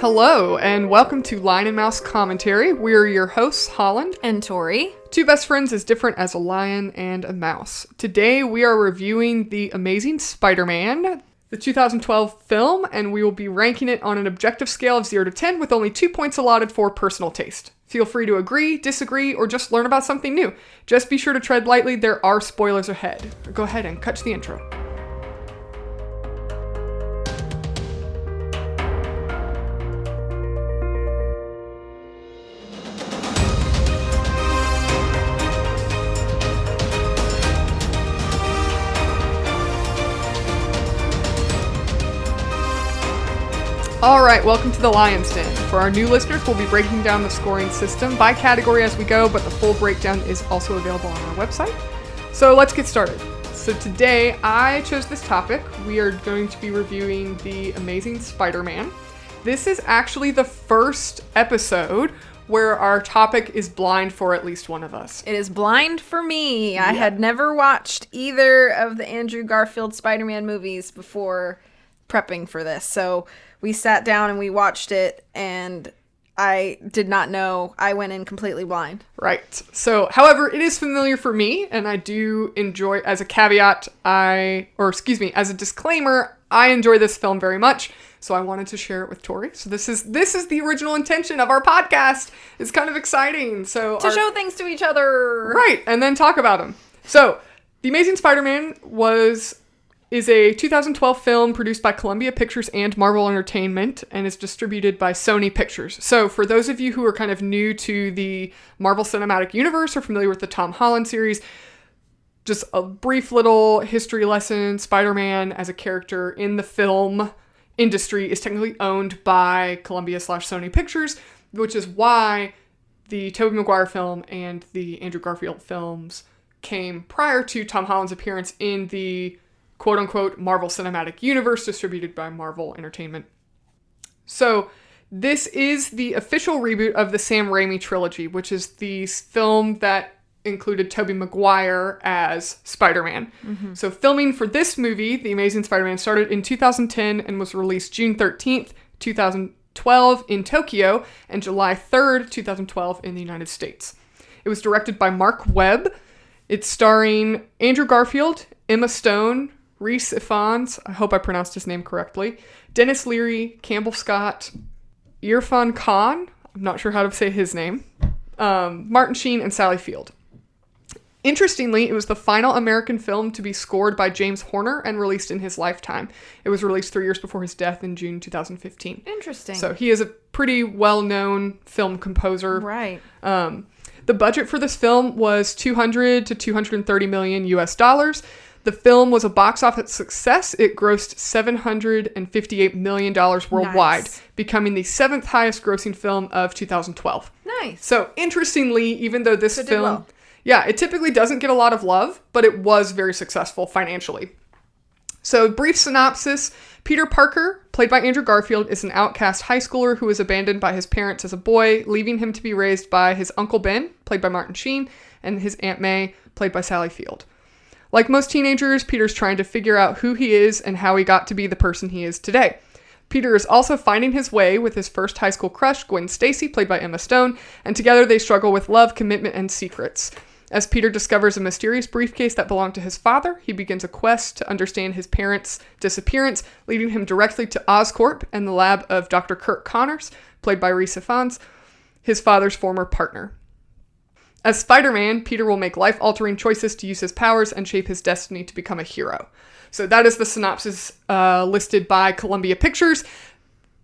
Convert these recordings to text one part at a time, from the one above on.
Hello, and welcome to Lion and Mouse Commentary. We're your hosts, Holland and Tori. Two best friends as different as a lion and a mouse. Today we are reviewing The Amazing Spider-Man, the 2012 film, and we will be ranking it on an objective scale of 0 to 10 with only 2 points allotted for personal taste. Feel free to agree, disagree, or just learn about something new. Just be sure to tread lightly, there are spoilers ahead. Go ahead and cut to the intro. Alright, welcome to the Lion's Den. For our new listeners, we'll be breaking down the scoring system by category as we go, but the full breakdown is also available on our website. So let's get started. So today, I chose this topic. We are going to be reviewing The Amazing Spider-Man. This is actually the first episode where our topic is blind for at least one of us. It is blind for me. I had never watched either of the Andrew Garfield Spider-Man movies before prepping for this, so we sat down and we watched it, and I did not know. I went in completely blind. Right. So, however, it is familiar for me, and I do enjoy, as a caveat, as a disclaimer, I enjoy this film very much, so I wanted to share it with Tori. So this is the original intention of our podcast. It's kind of exciting. So to show things to each other. Right, and then talk about them. So, The Amazing Spider-Man is a 2012 film produced by Columbia Pictures and Marvel Entertainment and is distributed by Sony Pictures. So for those of you who are kind of new to the Marvel Cinematic Universe or familiar with the Tom Holland series, just a brief little history lesson. Spider-Man as a character in the film industry is technically owned by Columbia/Sony Pictures, which is why the Tobey Maguire film and the Andrew Garfield films came prior to Tom Holland's appearance in the quote-unquote Marvel Cinematic Universe distributed by Marvel Entertainment. So this is the official reboot of the Sam Raimi trilogy, which is the film that included Tobey Maguire as Spider-Man. Mm-hmm. So filming for this movie, The Amazing Spider-Man, started in 2010 and was released June 13th, 2012 in Tokyo and July 3rd, 2012 in the United States. It was directed by Mark Webb. It's starring Andrew Garfield, Emma Stone, Rhys Ifans, I hope I pronounced his name correctly, Dennis Leary, Campbell Scott, Irfan Khan, I'm not sure how to say his name, Martin Sheen, and Sally Field. Interestingly, it was the final American film to be scored by James Horner and released in his lifetime. It was released 3 years before his death in June 2015. Interesting. So he is a pretty well-known film composer. Right. The budget for this film was $200 to $230 million US dollars. The film was a box office success. It grossed $758 million worldwide, becoming the 7th highest grossing film of 2012. Nice. So interestingly, even though this film, it typically doesn't get a lot of love, but it was very successful financially. So brief synopsis, Peter Parker, played by Andrew Garfield, is an outcast high schooler who is abandoned by his parents as a boy, leaving him to be raised by his Uncle Ben, played by Martin Sheen, and his Aunt May, played by Sally Field. Like most teenagers, Peter's trying to figure out who he is and how he got to be the person he is today. Peter is also finding his way with his first high school crush, Gwen Stacy, played by Emma Stone, and together they struggle with love, commitment, and secrets. As Peter discovers a mysterious briefcase that belonged to his father, he begins a quest to understand his parents' disappearance, leading him directly to Oscorp and the lab of Dr. Kirk Connors, played by Rhys Ifans, his father's former partner. As Spider-Man, Peter will make life-altering choices to use his powers and shape his destiny to become a hero. So that is the synopsis listed by Columbia Pictures.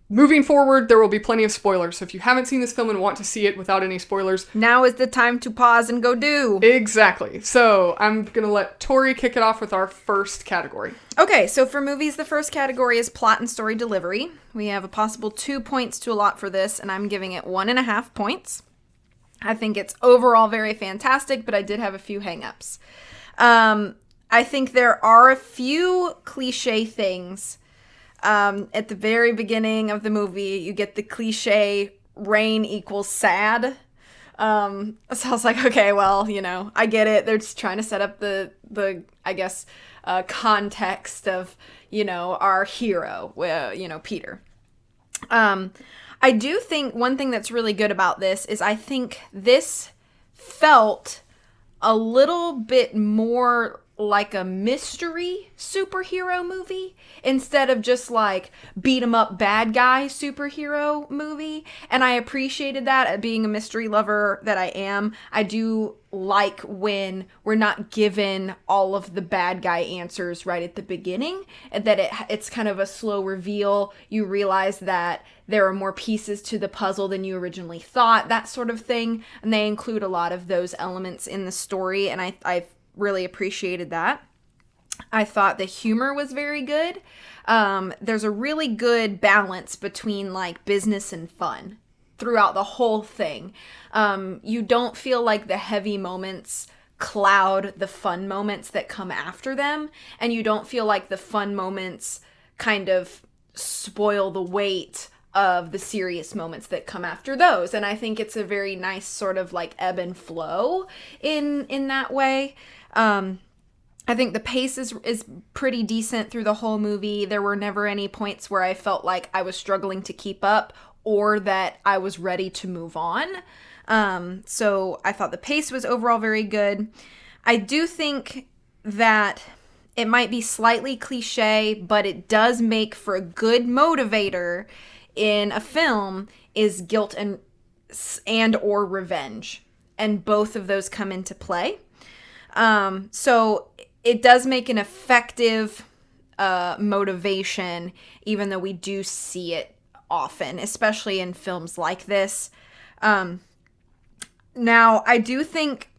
Moving forward, there will be plenty of spoilers. So if you haven't seen this film and want to see it without any spoilers, now is the time to pause and go do. Exactly. So I'm going to let Tori kick it off with our first category. Okay, so for movies, the first category is plot and story delivery. We have a possible 2 points to allot for this, and I'm giving it 1.5 points. I think it's overall very fantastic, but I did have a few hang-ups. I think there are a few cliche things. At the very beginning of the movie, you get the cliche rain equals sad. So I was like, okay, well, I get it. They're just trying to set up the I guess, context of, our hero, Peter. I do think one thing that's really good about this is I think this felt a little bit more like a mystery superhero movie instead of just like beat 'em up bad guy superhero movie. And I appreciated that. At being a mystery lover that I am, I do like when we're not given all of the bad guy answers right at the beginning, and that it's kind of a slow reveal. You realize that there are more pieces to the puzzle than you originally thought, that sort of thing. And they include a lot of those elements in the story, and I really appreciated that. I thought the humor was very good. There's a really good balance between like business and fun throughout the whole thing. You don't feel like the heavy moments cloud the fun moments that come after them, and you don't feel like the fun moments kind of spoil the weight of the serious moments that come after those. And I think it's a very nice sort of like ebb and flow in that way. I think the pace is pretty decent through the whole movie. There were never any points where I felt like I was struggling to keep up or that I was ready to move on. So I thought the pace was overall very good. I do think that it might be slightly cliche, but it does make for a good motivator in a film is guilt and or revenge. And both of those come into play. So it does make an effective motivation, even though we do see it often, especially in films like this. Now, I do think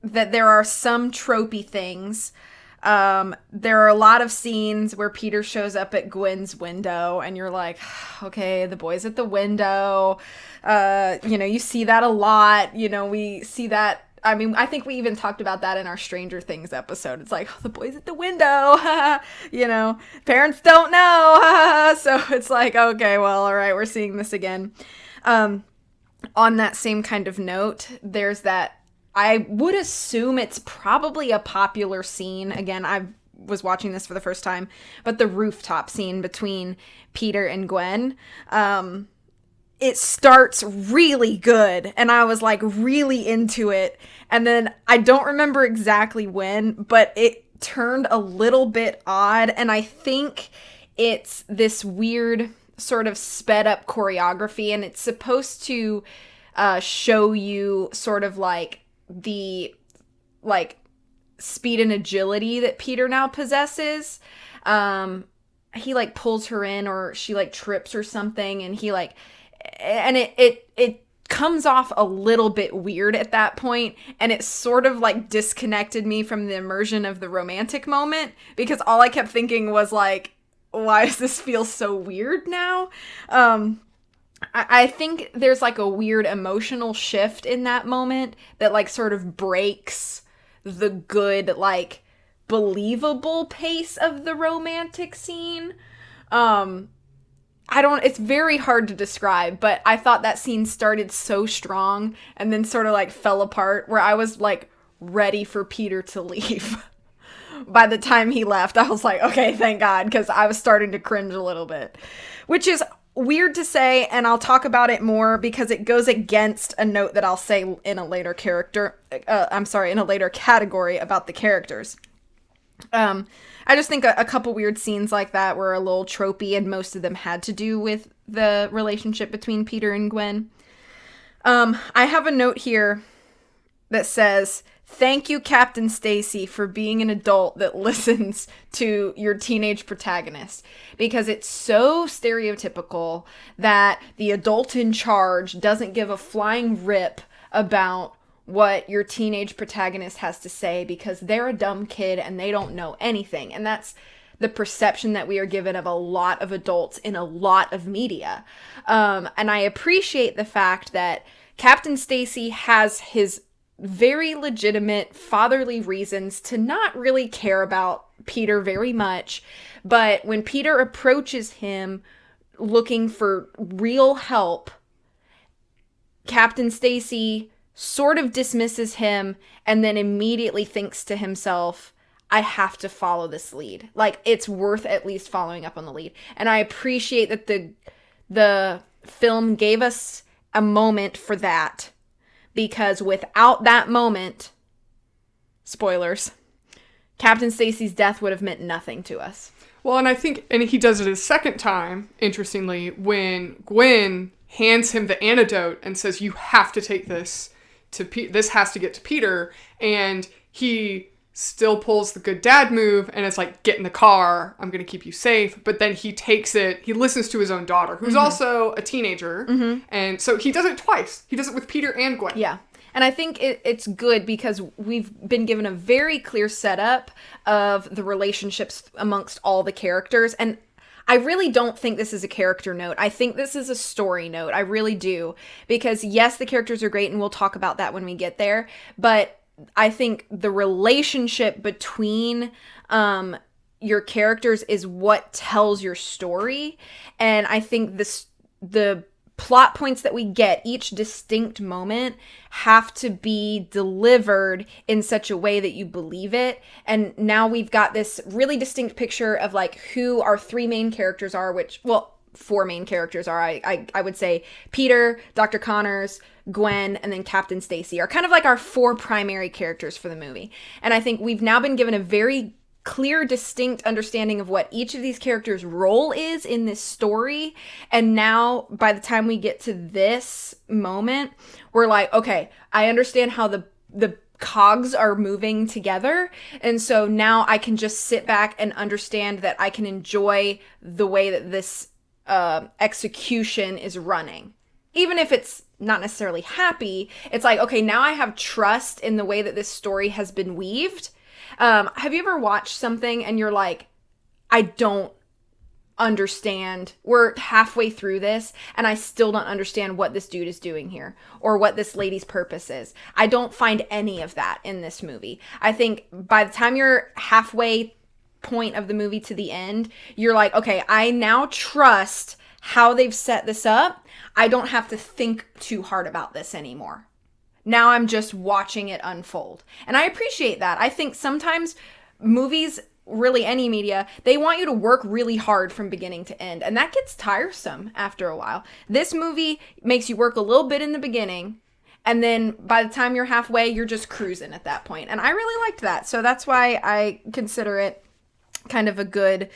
that there are some tropey things. There are a lot of scenes where Peter shows up at Gwen's window and you're like, okay, the boy's at the window. You see that a lot. We see that. I mean, I think we even talked about that in our Stranger Things episode. It's like, oh, the boy's at the window. Parents don't know. So it's like, okay, well, all right, we're seeing this again. On that same kind of note, there's that, I would assume it's probably a popular scene. Again, I was watching this for the first time, but the rooftop scene between Peter and Gwen, it starts really good, and I was like really into it, and then I don't remember exactly when, but it turned a little bit odd, and I think it's this weird sort of sped up choreography, and it's supposed to show you sort of like the like speed and agility that Peter now possesses. He like pulls her in, or she like trips or something, and he like, and it comes off a little bit weird at that point, and it sort of like disconnected me from the immersion of the romantic moment, because all I kept thinking was like, why does this feel so weird now? I think there's like a weird emotional shift in that moment that like sort of breaks the good, like believable pace of the romantic scene. It's very hard to describe, but I thought that scene started so strong and then sort of like fell apart, where I was like ready for Peter to leave. By the time he left, I was like, okay, thank God, because I was starting to cringe a little bit, which is weird to say, and I'll talk about it more because it goes against a note that I'll say in a later in a later category about the characters. I just think a couple weird scenes like that were a little tropey, and most of them had to do with the relationship between Peter and Gwen. I have a note here that says, "Thank you, Captain Stacy, for being an adult that listens to your teenage protagonist," because it's so stereotypical that the adult in charge doesn't give a flying rip about what your teenage protagonist has to say because they're a dumb kid and they don't know anything. And that's the perception that we are given of a lot of adults in a lot of media. And I appreciate the fact that Captain Stacy has his very legitimate fatherly reasons to not really care about Peter very much. But when Peter approaches him looking for real help, Captain Stacy sort of dismisses him and then immediately thinks to himself, I have to follow this lead. Like, it's worth at least following up on the lead. And I appreciate that the film gave us a moment for that, because without that moment, spoilers, Captain Stacy's death would have meant nothing to us. Well, and I think, and he does it a second time, interestingly, when Gwen hands him the antidote and says, you have to take this this has to get to Peter, and he still pulls the good dad move and it's like, get in the car, I'm going to keep you safe. But then he takes it, he listens to his own daughter, who's also a teenager. And so he does it twice. He does it with Peter and Gwen. Yeah. And I think it's good because we've been given a very clear setup of the relationships amongst all the characters. And I really don't think this is a character note. I think this is a story note. I really do. Because yes, the characters are great, and we'll talk about that when we get there. But I think the relationship between your characters is what tells your story. And I think the plot points that we get, each distinct moment, have to be delivered in such a way that you believe it. And now we've got this really distinct picture of like who our three main characters are, which, well, four main characters are. I would say Peter, Dr. Connors, Gwen, and then Captain Stacy are kind of like our four primary characters for the movie. And I think we've now been given a very clear, distinct understanding of what each of these characters' role is in this story. And now, by the time we get to this moment, we're like, okay, I understand how the cogs are moving together. And so now I can just sit back and understand that I can enjoy the way that this execution is running. Even if it's not necessarily happy, it's like, okay, now I have trust in the way that this story has been weaved. Have you ever watched something and you're like, I don't understand. We're halfway through this and I still don't understand what this dude is doing here or what this lady's purpose is. I don't find any of that in this movie. I think by the time you're halfway point of the movie to the end, you're like, okay, I now trust how they've set this up. I don't have to think too hard about this anymore. Now I'm just watching it unfold. And I appreciate that. I think sometimes movies, really any media, they want you to work really hard from beginning to end. And that gets tiresome after a while. This movie makes you work a little bit in the beginning. And then by the time you're halfway, you're just cruising at that point. And I really liked that. So that's why I consider it kind of a good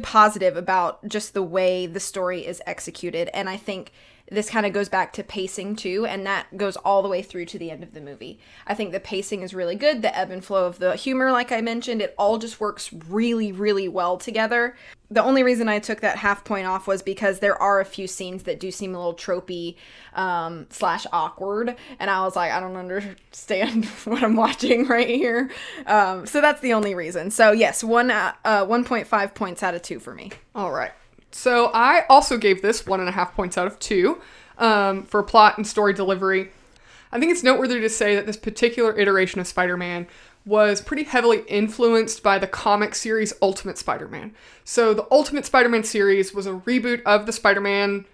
positive about just the way the story is executed. And I think this kind of goes back to pacing too, and that goes all the way through to the end of the movie. I think the pacing is really good, the ebb and flow of the humor, like I mentioned, it all just works really, really well together. The only reason I took that half point off was because there are a few scenes that do seem a little tropey / awkward, and I was like, I don't understand what I'm watching right here. So that's the only reason. So yes, 1.5 points out of 2 for me. All right. So I also gave this 1.5 points out of 2 for plot and story delivery. I think it's noteworthy to say that this particular iteration of Spider-Man was pretty heavily influenced by the comic series Ultimate Spider-Man. So the Ultimate Spider-Man series was a reboot of the Spider-Man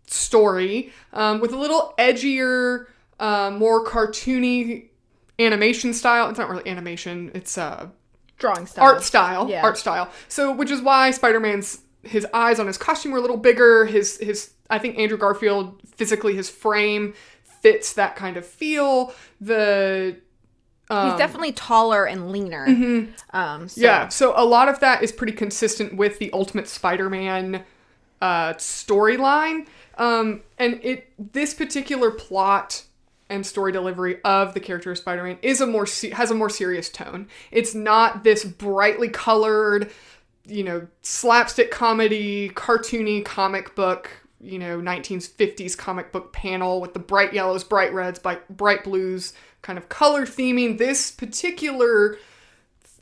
story with a little edgier, more cartoony animation style. It's not really animation, it's drawing style. Art style. Yeah. Art style. So which is why Spider-Man's his eyes on his costume were a little bigger. His I think Andrew Garfield, physically, his frame fits that kind of feel. He's definitely taller and leaner. Mm-hmm. Yeah, so a lot of that is pretty consistent with the Ultimate Spider-Man storyline. And this particular plot and story delivery of the character of Spider-Man is has a more serious tone. It's not this brightly colored, slapstick comedy, cartoony comic book, 1950s comic book panel with the bright yellows, bright reds, bright blues kind of color theming. This particular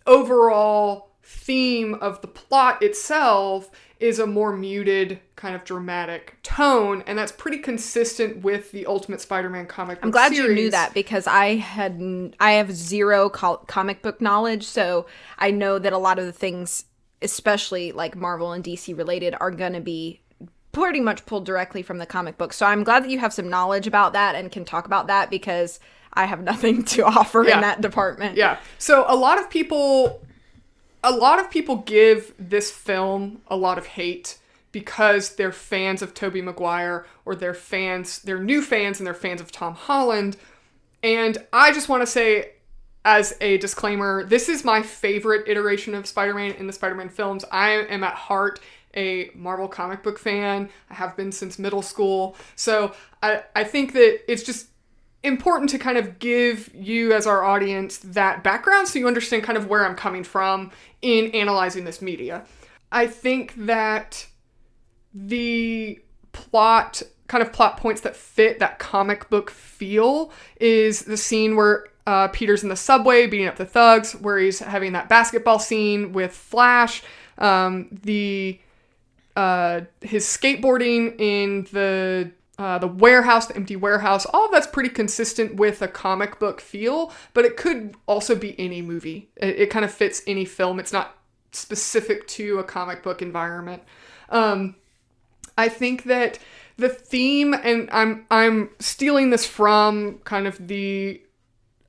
overall theme of the plot itself is a more muted kind of dramatic tone, and that's pretty consistent with the Ultimate Spider-Man comic book I'm glad series. You knew that, because I have zero comic book knowledge, so I know that a lot of the things, especially like Marvel and DC related, are going to be pretty much pulled directly from the comic book. So I'm glad that you have some knowledge about that and can talk about that, because I have nothing to offer in that department. Yeah. So a lot of people give this film a lot of hate because they're fans of Tobey Maguire, or they're new fans, and they're fans of Tom Holland. And I just want to say, as a disclaimer, this is my favorite iteration of Spider-Man in the Spider-Man films. I am at heart a Marvel comic book fan. I have been since middle school. So I think that it's just important to kind of give you as our audience that background so you understand kind of where I'm coming from in analyzing this media. I think that the plot points that fit that comic book feel is the scene where Peter's in the subway beating up the thugs, where he's having that basketball scene with Flash, his skateboarding in the warehouse, the empty warehouse. All of that's pretty consistent with a comic book feel, but it could also be any movie. It kind of fits any film. It's not specific to a comic book environment. I think that the theme, and I'm stealing this from kind of the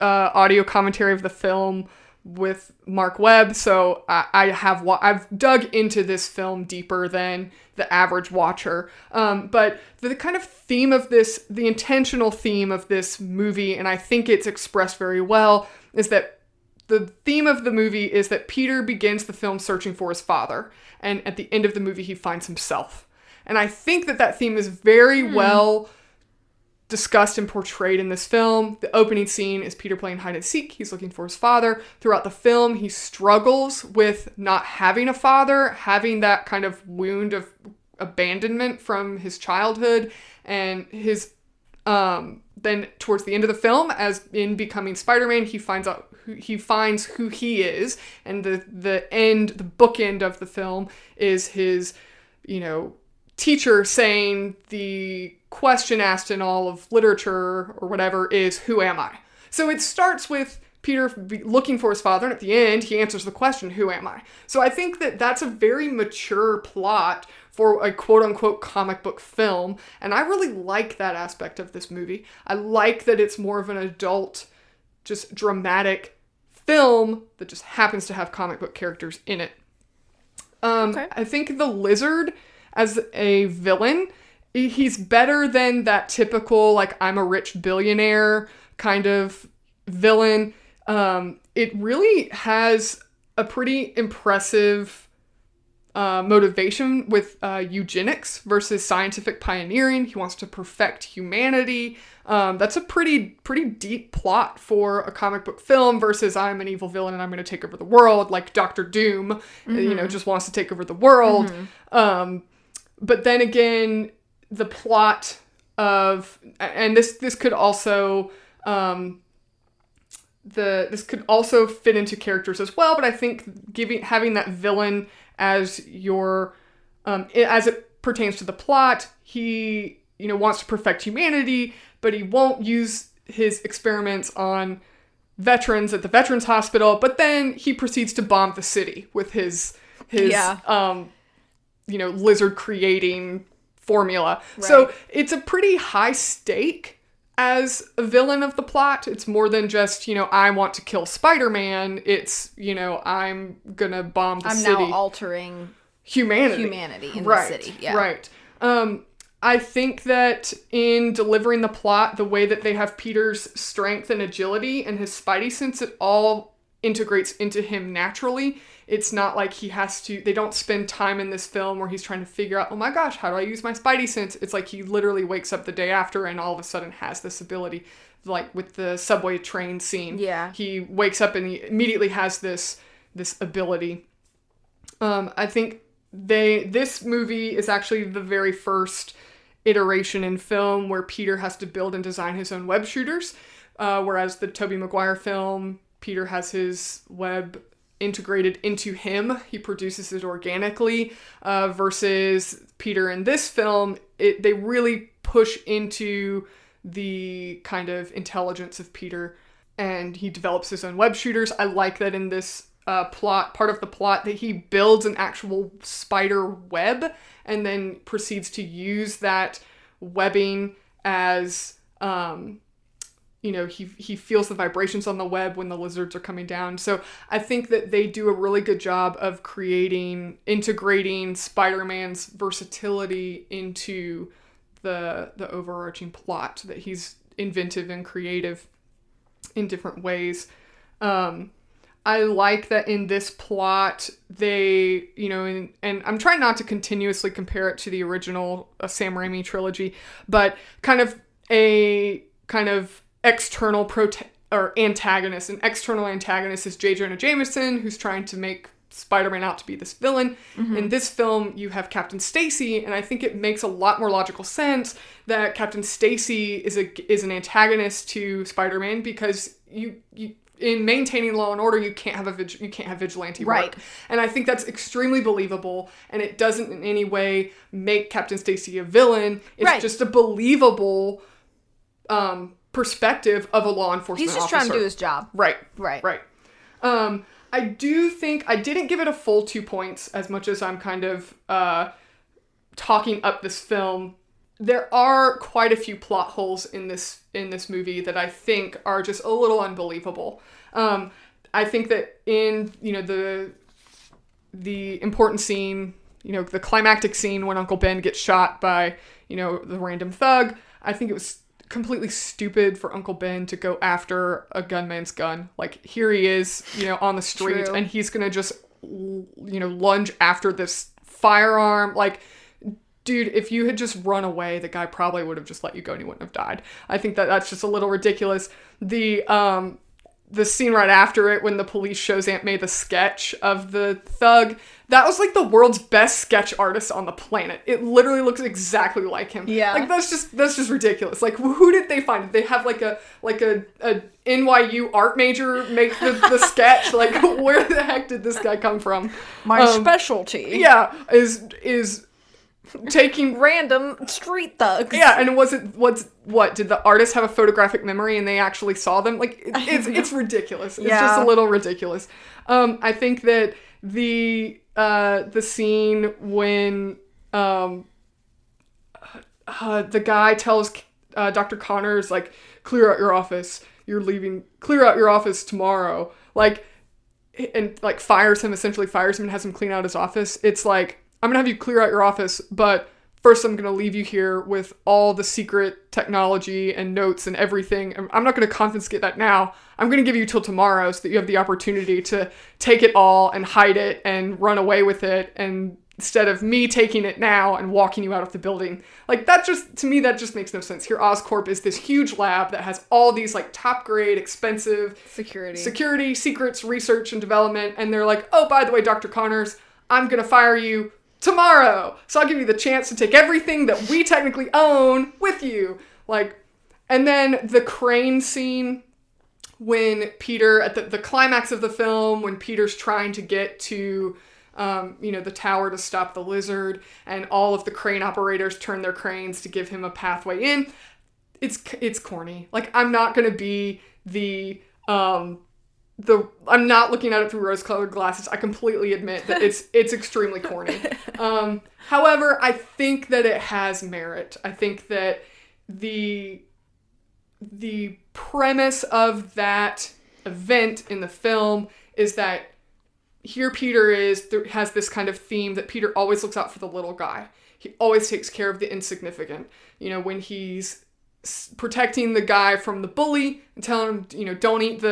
audio commentary of the film with Mark Webb, so I've dug into this film deeper than the average watcher. But the kind of theme of this, the intentional theme of this movie, and I think it's expressed very well, is that the theme of the movie is that Peter begins the film searching for his father, and at the end of the movie he finds himself. And I think that theme is very well discussed and portrayed in this film. The opening scene is Peter playing hide and seek. He's looking for his father. Throughout the film, he struggles with not having a father, having that kind of wound of abandonment from his childhood, and his then towards the end of the film, as in becoming Spider-Man, he finds who he is, and the bookend of the film is his, teacher saying the question asked in all of literature or whatever is, who am I? So it starts with Peter looking for his father, and at the end he answers the question, who am I? So I think that that's a very mature plot for a quote-unquote comic book film, and I really like that aspect of this movie. I like that it's more of an adult, just dramatic film that just happens to have comic book characters in it. Okay. I think the Lizard as a villain, he's better than that typical, like, I'm a rich billionaire kind of villain. It really has a pretty impressive motivation with eugenics versus scientific pioneering. He wants to perfect humanity. That's a pretty deep plot for a comic book film versus I'm an evil villain and I'm going to take over the world, like Dr. Doom, just wants to take over the world. But then again, the plot of, and this could also this could also fit into characters as well, but I think having that villain as your as it pertains to the plot, he wants to perfect humanity, but he won't use his experiments on veterans at the Veterans Hospital, but then he proceeds to bomb the city with his lizard creating formula. Right. So it's a pretty high stake as a villain of the plot. It's more than just, I want to kill Spider-Man. It's, I'm gonna bomb the city. I'm now altering humanity in the city. Yeah. Right. I think that in delivering the plot, the way that they have Peter's strength and agility and his Spidey sense, it all integrates into him naturally. It's not like they don't spend time in this film where he's trying to figure out, oh my gosh, how do I use my Spidey sense? It's like he literally wakes up the day after and all of a sudden has this ability, like with the subway train scene. Yeah. He wakes up and he immediately has this ability. I think this movie is actually the very first iteration in film where Peter has to build and design his own web shooters, whereas the Tobey Maguire film, Peter has his web integrated into him. He produces it organically, versus Peter in this film, they really push into the kind of intelligence of Peter, and he develops his own web shooters. I like that in this part of the plot, that he builds an actual spider web and then proceeds to use that webbing as he feels the vibrations on the web when the lizards are coming down. So I think that they do a really good job of integrating Spider-Man's versatility into the overarching plot, that he's inventive and creative in different ways. I like that in this plot, they, and I'm trying not to continuously compare it to the original Sam Raimi trilogy, but kind of external antagonist. An external antagonist is J. Jonah Jameson, who's trying to make Spider-Man out to be this villain. Mm-hmm. In this film, you have Captain Stacy, and I think it makes a lot more logical sense that Captain Stacy is an antagonist to Spider-Man, because you in maintaining law and order, you can't have vigilante work. Right. And I think that's extremely believable, and it doesn't in any way make Captain Stacy a villain. It's just a believable perspective of a law enforcement officer. He's just trying to do his job. Right. I do think I didn't give it a full 2 points, as much as I'm kind of talking up this film. There are quite a few plot holes in this movie that I think are just a little unbelievable. I think that in the important scene, the climactic scene when Uncle Ben gets shot by the random thug, I think it was completely stupid for Uncle Ben to go after a gunman's gun. Like, here he is, on the street, and he's gonna just lunge after this firearm. Like, dude, if you had just run away, the guy probably would have just let you go and he wouldn't have died. I think that that's just a little ridiculous. The scene right after it, when the police shows Aunt May the sketch of the thug, that was like the world's best sketch artist on the planet. It literally looks exactly like him. Yeah. Like, that's just ridiculous. Like, who did they find? Did they have like a NYU art major make the sketch? Like, where the heck did this guy come from? My specialty. Yeah, is taking random street thugs. Yeah, and what did the artist have a photographic memory and they actually saw them? Like, it's ridiculous. It's just a little ridiculous. I think that the scene when the guy tells Dr. Connors, like, clear out your office, you're leaving, clear out your office tomorrow, like, and like essentially fires him and has him clean out his office. It's like, I'm gonna have you clear out your office, but first I'm gonna leave you here with all the secret technology and notes and everything. I'm not gonna confiscate that now. I'm gonna give you till tomorrow so that you have the opportunity to take it all and hide it and run away with it, and instead of me taking it now and walking you out of the building. Like, to me, that just makes no sense. Here, Oscorp is this huge lab that has all these, like, top-grade, expensive security, secrets, research, and development, and they're like, oh, by the way, Dr. Connors, I'm gonna fire you tomorrow, so I'll give you the chance to take everything that we technically own with you. Like, and then the crane scene when Peter, at the climax of the film, when Peter's trying to get to the tower to stop the lizard, and all of the crane operators turn their cranes to give him a pathway in. It's corny. Like, I'm not gonna be I'm not looking at it through rose-colored glasses. I completely admit that it's extremely corny. However, I think that it has merit. I think that the premise of that event in the film is that here Peter has this kind of theme that Peter always looks out for the little guy. He always takes care of the insignificant. When he's protecting the guy from the bully and telling him, don't eat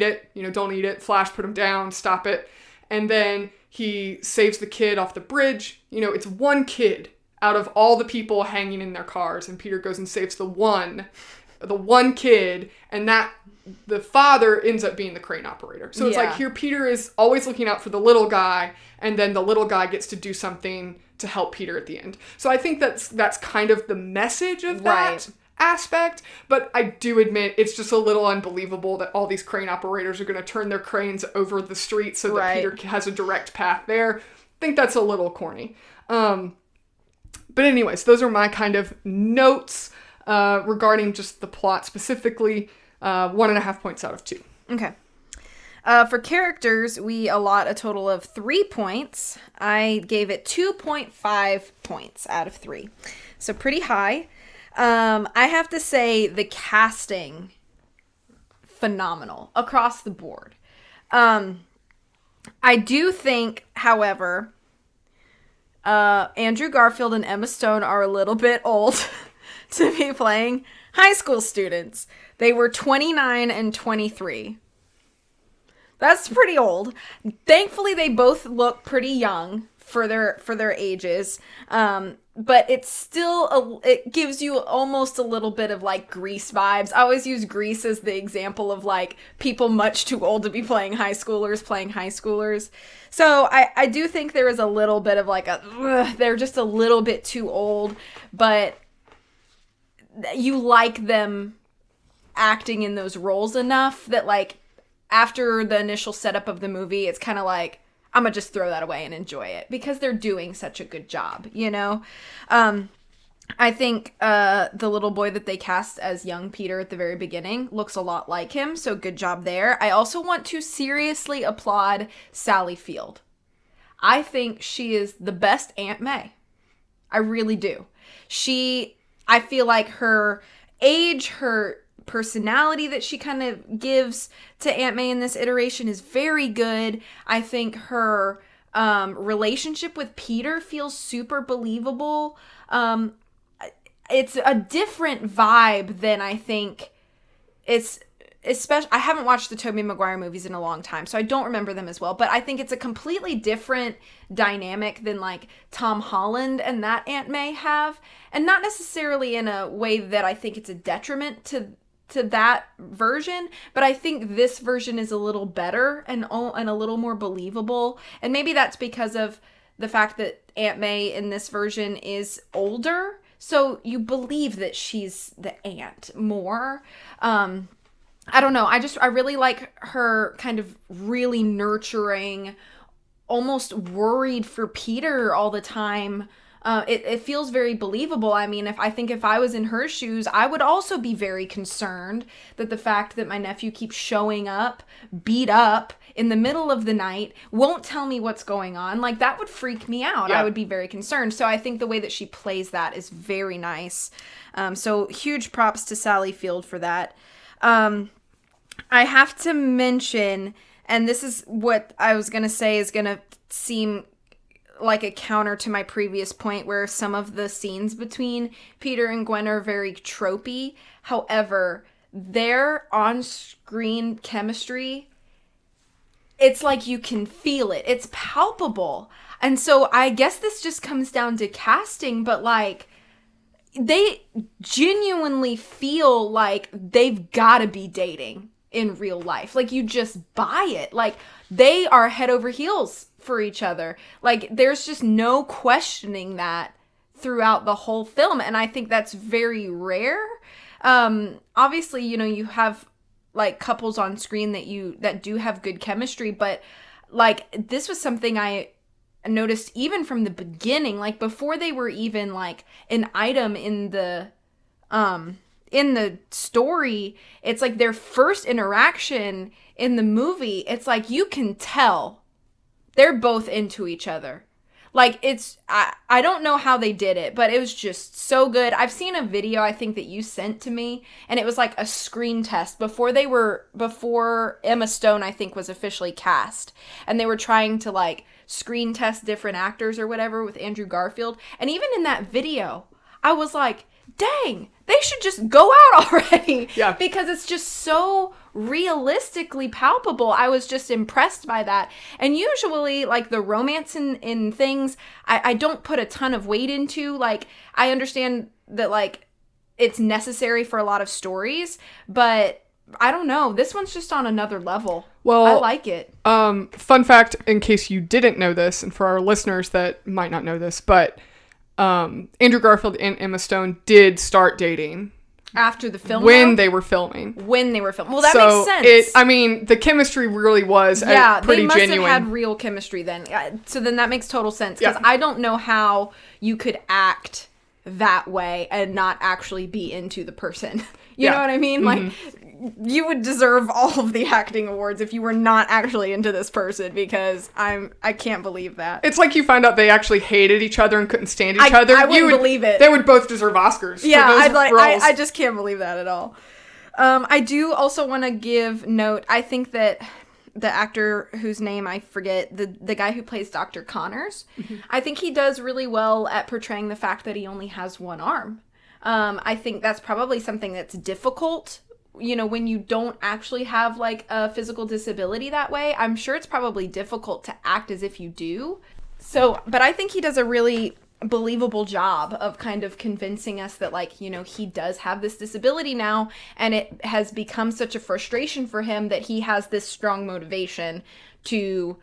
it, Flash, put him down, stop it. And then he saves the kid off the bridge. It's one kid out of all the people hanging in their cars, and Peter goes and saves the one kid, and that the father ends up being the crane operator. So it's like, here Peter is always looking out for the little guy, and then the little guy gets to do something to help Peter at the end. So I think that's kind of the message of that aspect, but I do admit it's just a little unbelievable that all these crane operators are going to turn their cranes over the street so that Peter has a direct path there. I think that's a little corny. But anyways, those are my kind of notes regarding just the plot specifically. 1.5 points out of 2. Okay. For characters, we allot a total of 3 points. I gave it 2.5 points out of 3. So pretty high. I have to say the casting phenomenal across the board. I do think, however, Andrew Garfield and Emma Stone are a little bit old to be playing high school students. They were 29 and 23. That's pretty old. Thankfully, they both look pretty young for their ages. But it's still, it gives you almost a little bit of like Grease vibes. I always use Grease as the example of like people much too old to be playing high schoolers. So I do think there is a little bit of like they're just a little bit too old, but you like them acting in those roles enough that like after the initial setup of the movie, it's kind of like, I'm gonna just throw that away and enjoy it because they're doing such a good job, you know? I think the little boy that they cast as young Peter at the very beginning looks a lot like him, so good job there. I also want to seriously applaud Sally Field. I think she is the best Aunt May. I really do. I feel like her age, her personality that she kind of gives to Aunt May in this iteration is very good. I think her relationship with Peter feels super believable. It's a different vibe than I think it's especially. I haven't watched the Tobey Maguire movies in a long time, so I don't remember them as well, but I think it's a completely different dynamic than like Tom Holland and that Aunt May have, and not necessarily in a way that I think it's a detriment to that version, but I think this version is a little better and a little more believable. And maybe that's because of the fact that Aunt May in this version is older, so you believe that she's the aunt more. I don't know. I really like her kind of really nurturing, almost worried for Peter all the time. It feels very believable. I mean, if I was in her shoes, I would also be very concerned that the fact that my nephew keeps showing up, beat up in the middle of the night, won't tell me what's going on. Like, that would freak me out. Yeah. I would be very concerned. So I think the way that she plays that is very nice. So huge props to Sally Field for that. I have to mention, and this is what I was going to say is going to seem like a counter to my previous point where some of the scenes between Peter and Gwen are very tropey. However, their on-screen chemistry, it's like you can feel it. It's palpable. And so I guess this just comes down to casting, but like they genuinely feel like they've got to be dating in real life. Like you just buy it. Like they are head over heels for each other. Like there's just no questioning that throughout the whole film, and I think that's very rare. Obviously, you know, you have like couples on screen that do have good chemistry, but like this was something I noticed even from the beginning, like before they were even like an item in the story. It's like their first interaction in the movie, it's like you can tell they're both into each other. Like it's, I don't know how they did it, but it was just so good. I've seen a video I think that you sent to me, and it was like a screen test before Emma Stone I think was officially cast, and they were trying to like screen test different actors or whatever with Andrew Garfield. And even in that video, I was like, dang, they should just go out already. Yeah. Because it's just so realistically palpable. I was just impressed by that. And usually, like, the romance in things, I don't put a ton of weight into. Like, I understand that, like, it's necessary for a lot of stories, but I don't know. This one's just on another level. Well, I like it. Fun fact, in case you didn't know this, and for our listeners that might not know this, but Andrew Garfield and Emma Stone did start dating after the film when they were filming. Well, that makes sense. I mean, the chemistry really was pretty genuine. They must have had real chemistry then. So then that makes total sense, because I don't know how you could act that way and not actually be into the person. You know what I mean? Mm-hmm. Like, you would deserve all of the acting awards if you were not actually into this person, because I can't believe that. It's like you find out they actually hated each other and couldn't stand each other. I wouldn't believe it. They would both deserve Oscars. Yeah, for those roles. I just can't believe that at all. I do also want to give note. I think that the actor whose name I forget, the guy who plays Dr. Connors, I think he does really well at portraying the fact that he only has one arm. I think that's probably something that's difficult, when you don't actually have like a physical disability that way. I'm sure it's probably difficult to act as if you do. So, but I think he does a really believable job of kind of convincing us that like, he does have this disability now, and it has become such a frustration for him that he has this strong motivation to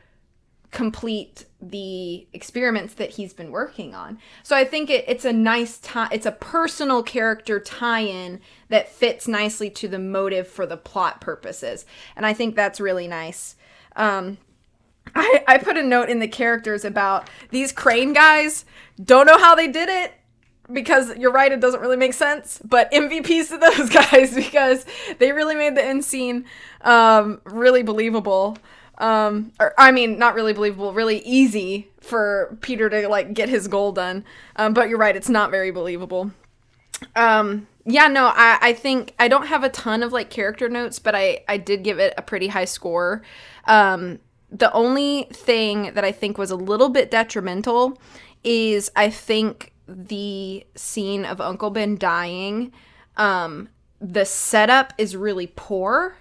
complete the experiments that he's been working on. So I think it's a nice it's a personal character tie-in that fits nicely to the motive for the plot purposes. And I think that's really nice. I put a note in the characters about these crane guys. Don't know how they did it, because you're right, it doesn't really make sense. But MVPs to those guys, because they really made the end scene really believable. Not really believable, really easy for Peter to like get his goal done. But you're right, it's not very believable. I think I don't have a ton of like character notes, but I did give it a pretty high score. The only thing that I think was a little bit detrimental is I think the scene of Uncle Ben dying, the setup is really poor.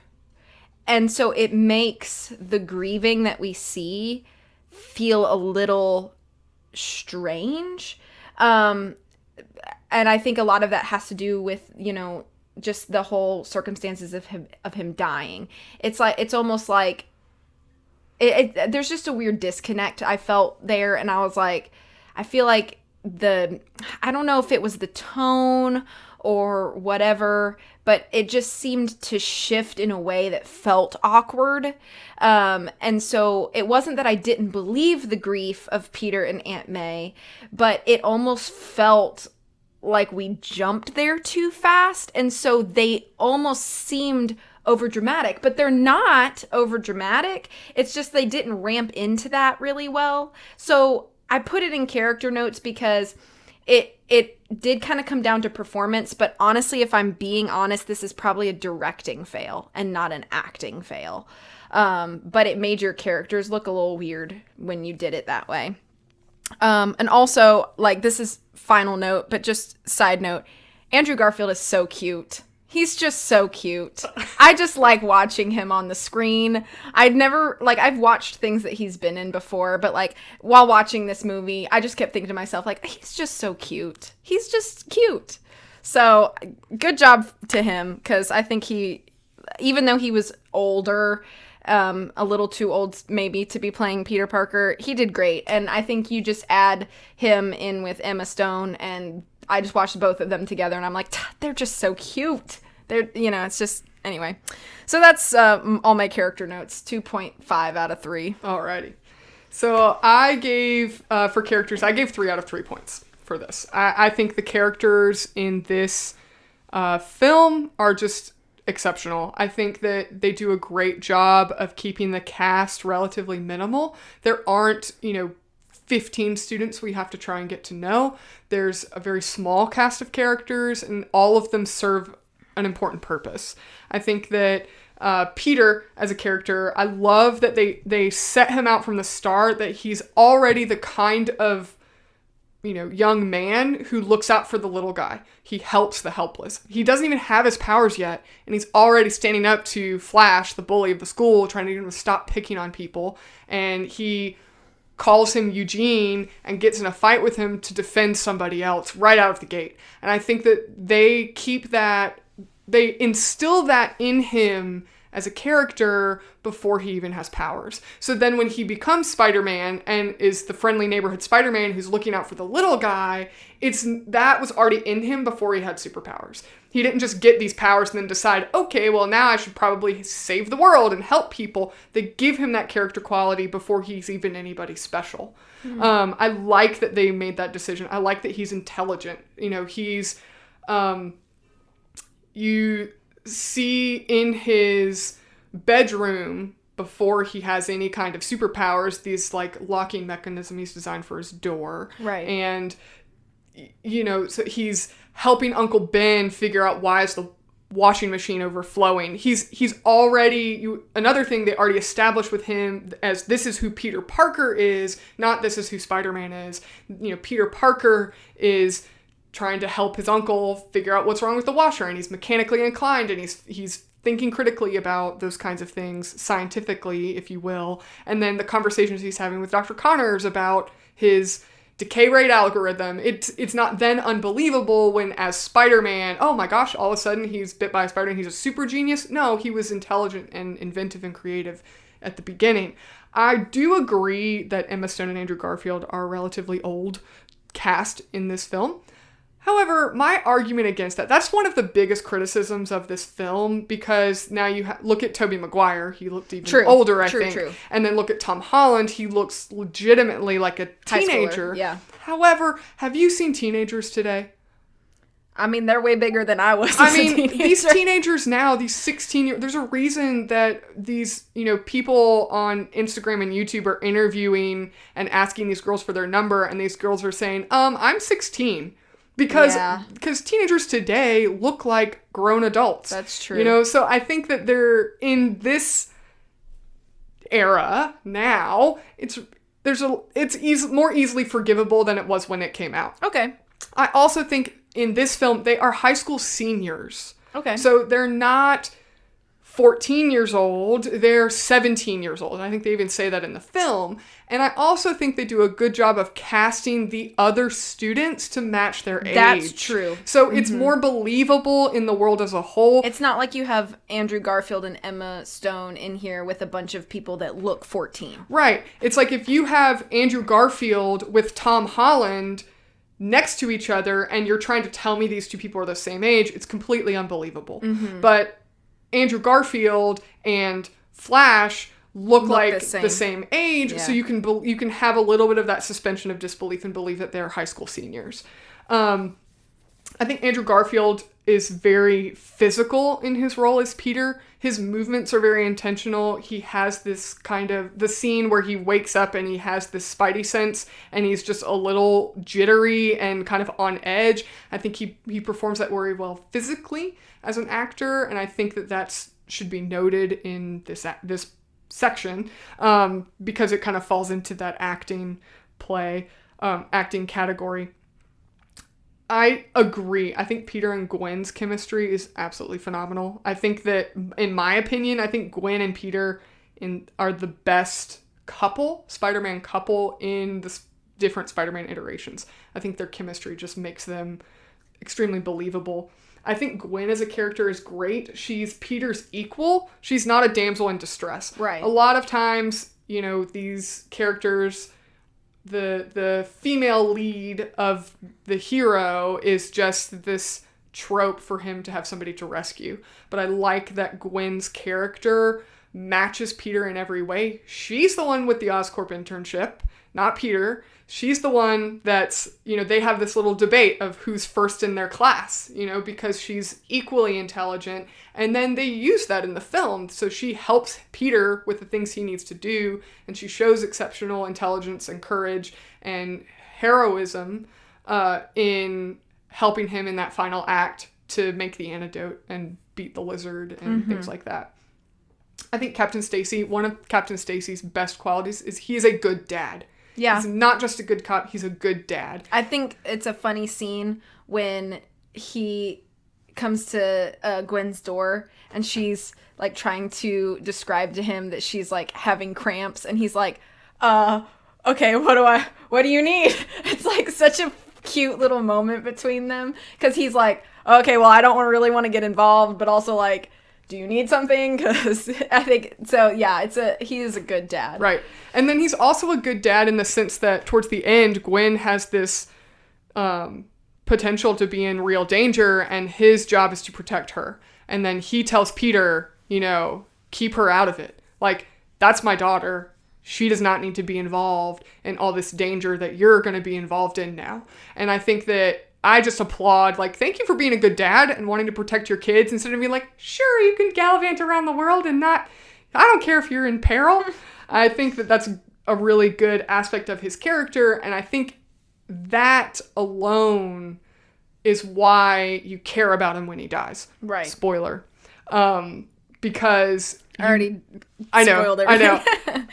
And so it makes the grieving that we see feel a little strange. And I think a lot of that has to do with, just the whole circumstances of him dying. It's almost like there's just a weird disconnect I felt there, and I was like, I feel like I don't know if it was the tone or whatever, but it just seemed to shift in a way that felt awkward. And so it wasn't that I didn't believe the grief of Peter and Aunt May, but it almost felt like we jumped there too fast. And so they almost seemed overdramatic, but they're not overdramatic. It's just they didn't ramp into that really well. So I put it in character notes because it did kind of come down to performance, but honestly, if I'm being honest, this is probably a directing fail and not an acting fail. But it made your characters look a little weird when you did it that way. And also, like, this is final note, but just side note, Andrew Garfield is so cute. He's just so cute. I just like watching him on the screen. I've watched things that he's been in before, but like while watching this movie, I just kept thinking to myself, like, he's just so cute. He's just cute. So good job to him, because I think even though he was older, a little too old maybe to be playing Peter Parker, he did great. And I think you just add him in with Emma Stone, and I just watched both of them together, and I'm like, they're just so cute. It's just, anyway. So that's all my character notes, 2.5 out of 3. Alrighty. So I gave, for characters, I gave 3 out of 3 points for this. I think the characters in this film are just exceptional. I think that they do a great job of keeping the cast relatively minimal. There aren't, 15 students we have to try and get to know. There's a very small cast of characters, and all of them serve an important purpose. I think that Peter as a character, I love that they set him out from the start that he's already the kind of young man who looks out for the little guy. He helps the helpless. He doesn't even have his powers yet, and he's already standing up to Flash, the bully of the school, trying to get him to stop picking on people. And he calls him Eugene and gets in a fight with him to defend somebody else right out of the gate. And I think that they instill that in him as a character before he even has powers. So then when he becomes Spider-Man and is the friendly neighborhood Spider-Man who's looking out for the little guy, that was already in him before he had superpowers. He didn't just get these powers and then decide, okay, well now I should probably save the world and help people. They give him that character quality before he's even anybody special. Mm-hmm. I like that they made that decision. I like that he's intelligent. He's... you see in his bedroom, before he has any kind of superpowers, these like locking mechanism he's designed for his door. Right. And, so he's helping Uncle Ben figure out why is the washing machine overflowing. He's already, another thing they already established with him as this is who Peter Parker is, not this is who Spider-Man is. Peter Parker is trying to help his uncle figure out what's wrong with the washer, and he's mechanically inclined, and he's thinking critically about those kinds of things, scientifically, if you will. And then the conversations he's having with Dr. Connors about his decay rate algorithm. It's not then unbelievable when, as Spider-Man, oh my gosh, all of a sudden he's bit by a spider and he's a super genius. No, he was intelligent and inventive and creative at the beginning. I do agree that Emma Stone and Andrew Garfield are a relatively old cast in this film. However, my argument against that's one of the biggest criticisms of this film, because now you look at Tobey Maguire, he looked even older, I think. True. And then look at Tom Holland, he looks legitimately like a teenager. Yeah. However, have you seen teenagers today? I mean, they're way bigger than I was as a teenager. These teenagers now, these 16-year, there's a reason that these, people on Instagram and YouTube are interviewing and asking these girls for their number, and these girls are saying, I'm 16. Because teenagers today look like grown adults. That's true. So I think that they're in this era now. It's more easily forgivable than it was when it came out. Okay. I also think in this film they are high school seniors. Okay. So they're not 14 years old, they're 17 years old. I think they even say that in the film. And I also think they do a good job of casting the other students to match their age. That's true. So it's more believable in the world as a whole. It's not like you have Andrew Garfield and Emma Stone in here with a bunch of people that look 14. Right. It's like if you have Andrew Garfield with Tom Holland next to each other and you're trying to tell me these two people are the same age, it's completely unbelievable. Mm-hmm. But Andrew Garfield and Flash look like the same age, so you can have a little bit of that suspension of disbelief and believe that they're high school seniors. I think Andrew Garfield is very physical in his role as Peter. His movements are very intentional. He has this kind of, the scene where he wakes up and he has this spidey sense and he's just a little jittery and kind of on edge. I think he performs that very well physically as an actor, and I think that should be noted in this section because it kind of falls into that acting category. I agree. I think Peter and Gwen's chemistry is absolutely phenomenal. I think that, in my opinion, I think Gwen and Peter are the best Spider-Man couple in the different Spider-Man iterations. I think their chemistry just makes them extremely believable. I think Gwen as a character is great. She's Peter's equal. She's not a damsel in distress. Right. A lot of times, these characters, the female lead of the hero is just this trope for him to have somebody to rescue. But I like that Gwen's character matches Peter in every way. She's the one with the Oscorp internship, not Peter. She's the one that's, they have this little debate of who's first in their class, because she's equally intelligent. And then they use that in the film. So she helps Peter with the things he needs to do. And she shows exceptional intelligence and courage and heroism in helping him in that final act to make the antidote and beat the lizard and things like that. I think one of Captain Stacy's best qualities is he is a good dad. Yeah. He's not just a good cop, he's a good dad. I think it's a funny scene when he comes to Gwen's door and she's like trying to describe to him that she's like having cramps, and he's like, okay, what do you need? It's like such a cute little moment between them, because he's like, okay, well, I don't really want to get involved, but also like, do you need something? Because I think, so yeah, he is a good dad. Right. And then he's also a good dad in the sense that towards the end, Gwen has this potential to be in real danger, and his job is to protect her. And then he tells Peter, keep her out of it. Like, that's my daughter. She does not need to be involved in all this danger that you're going to be involved in now. And I think that I just applaud, like, thank you for being a good dad and wanting to protect your kids instead of being like, sure, you can gallivant around the world and I don't care if you're in peril. I think that that's a really good aspect of his character, and I think that alone is why you care about him when he dies. Right. Spoiler. Because I already I know, spoiled everything.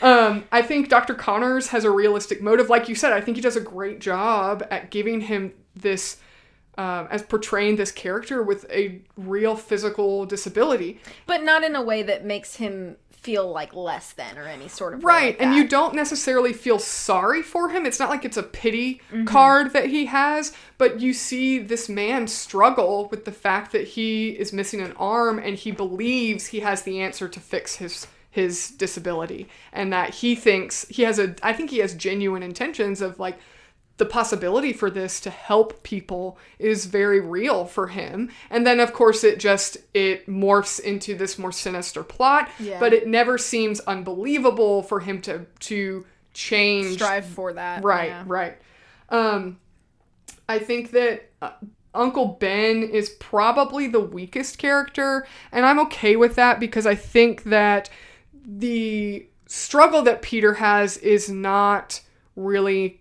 I know. I think Dr. Connors has a realistic motive. Like you said, I think he does a great job at giving him this, as portraying this character with a real physical disability. But not in a way that makes him feel like less than or any sort of way Right, like and that. you don't necessarily feel sorry for him. It's not like it's a pity card that he has, but you see this man struggle with the fact that he is missing an arm and he believes he has the answer to fix his disability, and that he thinks I think he has genuine intentions of like, the possibility for this to help people is very real for him. And then, of course, it morphs into this more sinister plot, but it never seems unbelievable for him to change. Strive for that. Right, yeah. right. I think that Uncle Ben is probably the weakest character, and I'm okay with that because I think that the struggle that Peter has is not really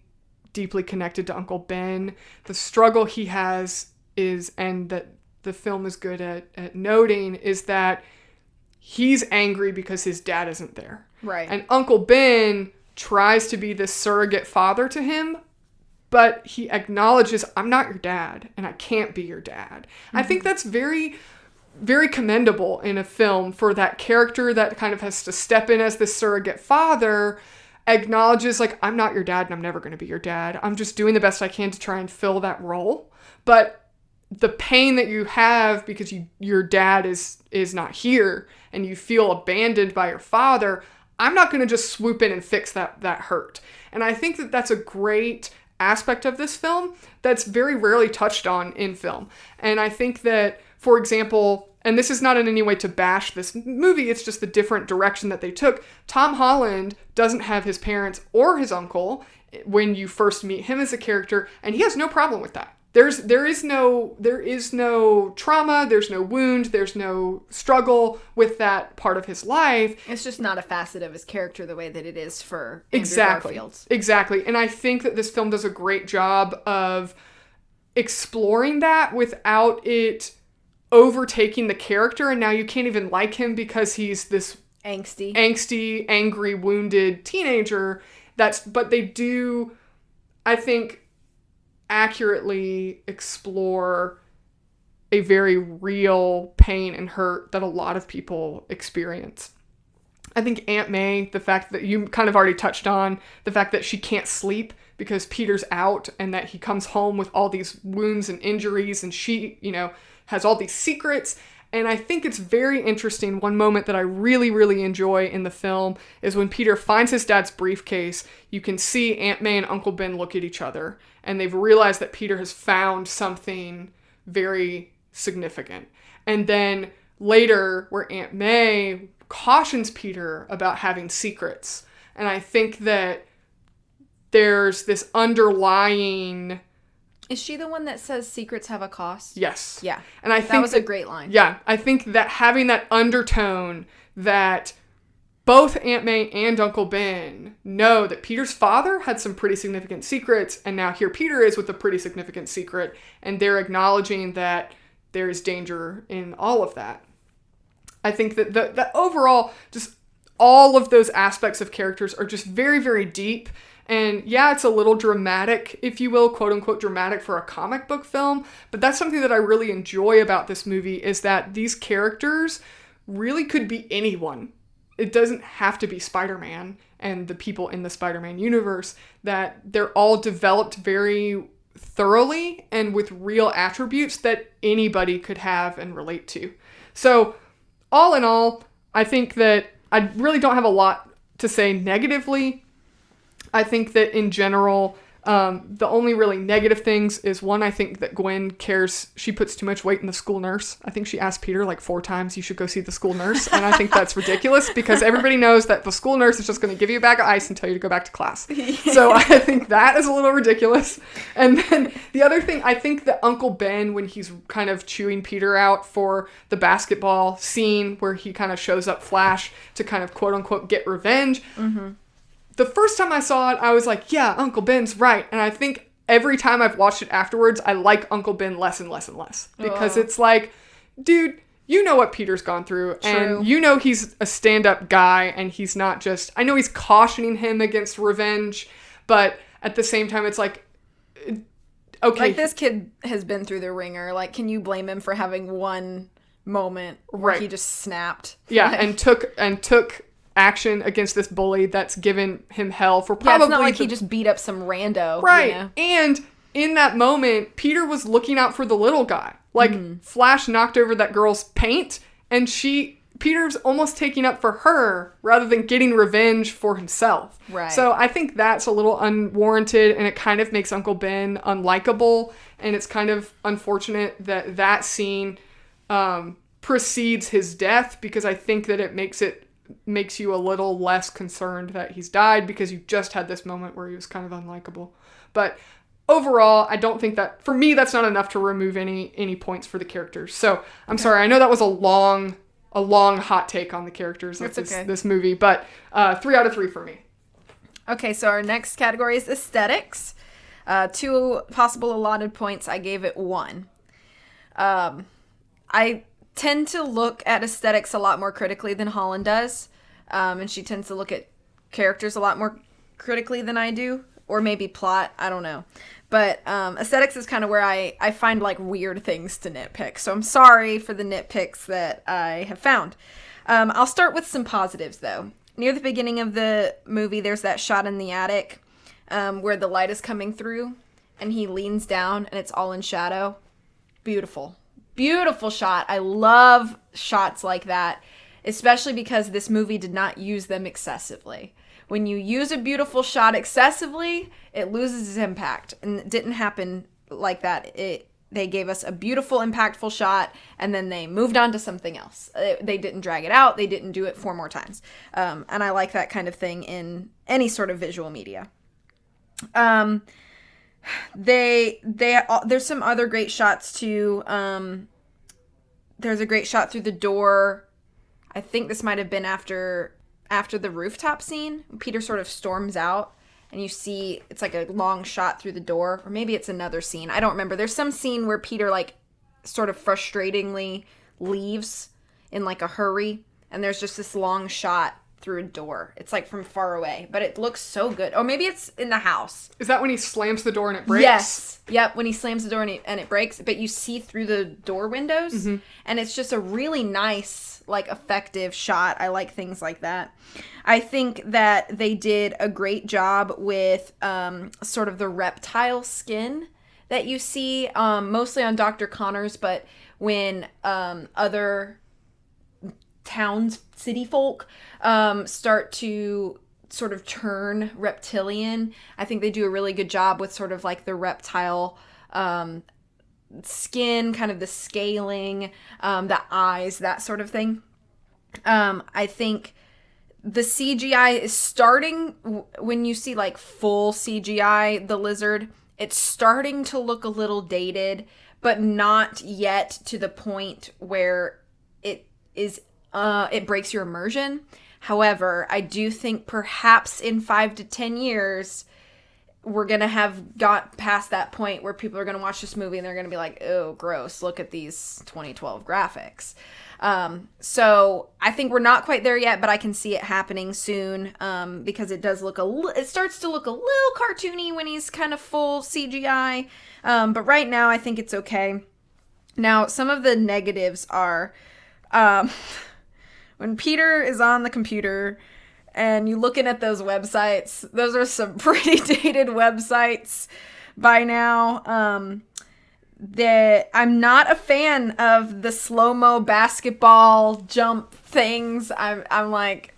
deeply connected to Uncle Ben. The struggle he has is, and that the film is good at noting, is that he's angry because his dad isn't there. Right. And Uncle Ben tries to be this surrogate father to him, but he acknowledges, I'm not your dad, and I can't be your dad. I think that's very, very commendable in a film for that character that kind of has to step in as the surrogate father, acknowledges like, I'm not your dad and I'm never going to be your dad. I'm just doing the best I can to try and fill that role. But the pain that you have because your dad is not here and you feel abandoned by your father, I'm not going to just swoop in and fix that hurt. And I think that that's a great aspect of this film that's very rarely touched on in film. And I think that, for example, and this is not in any way to bash this movie, it's just the different direction that they took. Tom Holland doesn't have his parents or his uncle when you first meet him as a character, and he has no problem with that. There is no trauma, there's no wound, there's no struggle with that part of his life. It's just not a facet of his character the way that it is for Andrew Garfield. Exactly. And I think that this film does a great job of exploring that without it overtaking the character, and now you can't even like him because he's this angsty, angry, wounded teenager. But they do, I think, accurately explore a very real pain and hurt that a lot of people experience. I think Aunt May, the fact that you kind of already touched on, the fact that she can't sleep because Peter's out and that he comes home with all these wounds and injuries, and she, has all these secrets. And I think it's very interesting. One moment that I really, really enjoy in the film is when Peter finds his dad's briefcase. You can see Aunt May and Uncle Ben look at each other, and they've realized that Peter has found something very significant. And then later, where Aunt May cautions Peter about having secrets. And I think that there's this underlying... Is she the one that says secrets have a cost? Yes. Yeah. And I think that was a great line. Yeah. I think that having that undertone that both Aunt May and Uncle Ben know that Peter's father had some pretty significant secrets, and now here Peter is with a pretty significant secret, and they're acknowledging that there is danger in all of that. I think that the overall, just all of those aspects of characters are just very, very deep. And yeah, it's a little dramatic, if you will, quote unquote dramatic for a comic book film. But that's something that I really enjoy about this movie, is that these characters really could be anyone. It doesn't have to be Spider-Man and the people in the Spider-Man universe, that they're all developed very thoroughly and with real attributes that anybody could have and relate to. So all in all, I think that I really don't have a lot to say negatively. I think that in general, the only really negative things is, one, I think that Gwen cares, she puts too much weight in the school nurse. I think she asked Peter like 4 times, you should go see the school nurse. And I think that's ridiculous because everybody knows that the school nurse is just going to give you a bag of ice and tell you to go back to class. So I think that is a little ridiculous. And then the other thing, I think that Uncle Ben, when he's kind of chewing Peter out for the basketball scene where he kind of shows up Flash to kind of quote unquote get revenge. Mm-hmm. The first time I saw it, I was like, yeah, Uncle Ben's right. And I think every time I've watched it afterwards, I like Uncle Ben less and less and less. Because it's like, dude, you know what Peter's gone through. True. And you know he's a stand-up guy, and he's not just... I know he's cautioning him against revenge, but at the same time, it's like... Okay. Like, this kid has been through the ringer. Like, can you blame him for having one moment where he just snapped? Yeah, like, and took action against this bully that's given him hell for probably... it's not like he just beat up some rando. Right. You know? And in that moment, Peter was looking out for the little guy. Like, Flash knocked over that girl's paint, and Peter's almost taking up for her rather than getting revenge for himself. Right. So I think that's a little unwarranted, and it kind of makes Uncle Ben unlikable, and it's kind of unfortunate that that scene precedes his death, because I think that it makes you a little less concerned that he's died, because you just had this moment where he was kind of unlikable. But overall, I don't think that, for me, that's not enough to remove any points for the characters. So I'm sorry. I know that was a long hot take on the characters of this movie, but 3 out of 3 for me. Okay, so our next category is aesthetics. 2 possible allotted points. I gave it 1. I tend to look at aesthetics a lot more critically than Holland does, and she tends to look at characters a lot more critically than I do, or maybe plot. I don't know. But aesthetics is kind of where I find like weird things to nitpick. So I'm sorry for the nitpicks that I have found. I'll start with some positives though. Near the beginning of the movie, there's that shot in the attic where the light is coming through and he leans down and it's all in shadow. Beautiful. Beautiful shot. I love shots like that, especially because this movie did not use them excessively. When you use a beautiful shot excessively, it loses its impact. And it didn't happen like that. They gave us a beautiful, impactful shot, and then they moved on to something else. They didn't drag it out. They didn't do it 4 more times. And I like that kind of thing in any sort of visual media. There's some other great shots too. There's a great shot through the door. I think this might have been after the rooftop scene. Peter sort of storms out and you see it's like a long shot through the door, or maybe it's another scene. I don't remember. There's some scene where Peter like sort of frustratingly leaves in like a hurry, and there's just this long shot through a door. It's like from far away, but it looks so good. Or maybe it's in the house. Is that when he slams the door and it breaks? Yes. Yep, when he slams the door and it breaks, but you see through the door windows, and it's just a really nice, like, effective shot. I like things like that. I think that they did a great job with sort of the reptile skin that you see, mostly on Dr. Connors, but when other city folk start to sort of turn reptilian. I think they do a really good job with sort of like the reptile skin, kind of the scaling, the eyes, that sort of thing. I think the CGI is starting, when you see like full CGI, the lizard, it's starting to look a little dated, but not yet to the point where it breaks your immersion. However, I do think perhaps in 5 to 10 years, we're going to have got past that point where people are going to watch this movie and they're going to be like, oh, gross, look at these 2012 graphics. So I think we're not quite there yet, but I can see it happening soon, because it does look it starts to look a little cartoony when he's kind of full CGI. But right now I think it's okay. Now, some of the negatives are, when Peter is on the computer and you're looking at those websites, those are some pretty dated websites by now. I'm not a fan of the slow-mo basketball jump things. I'm like,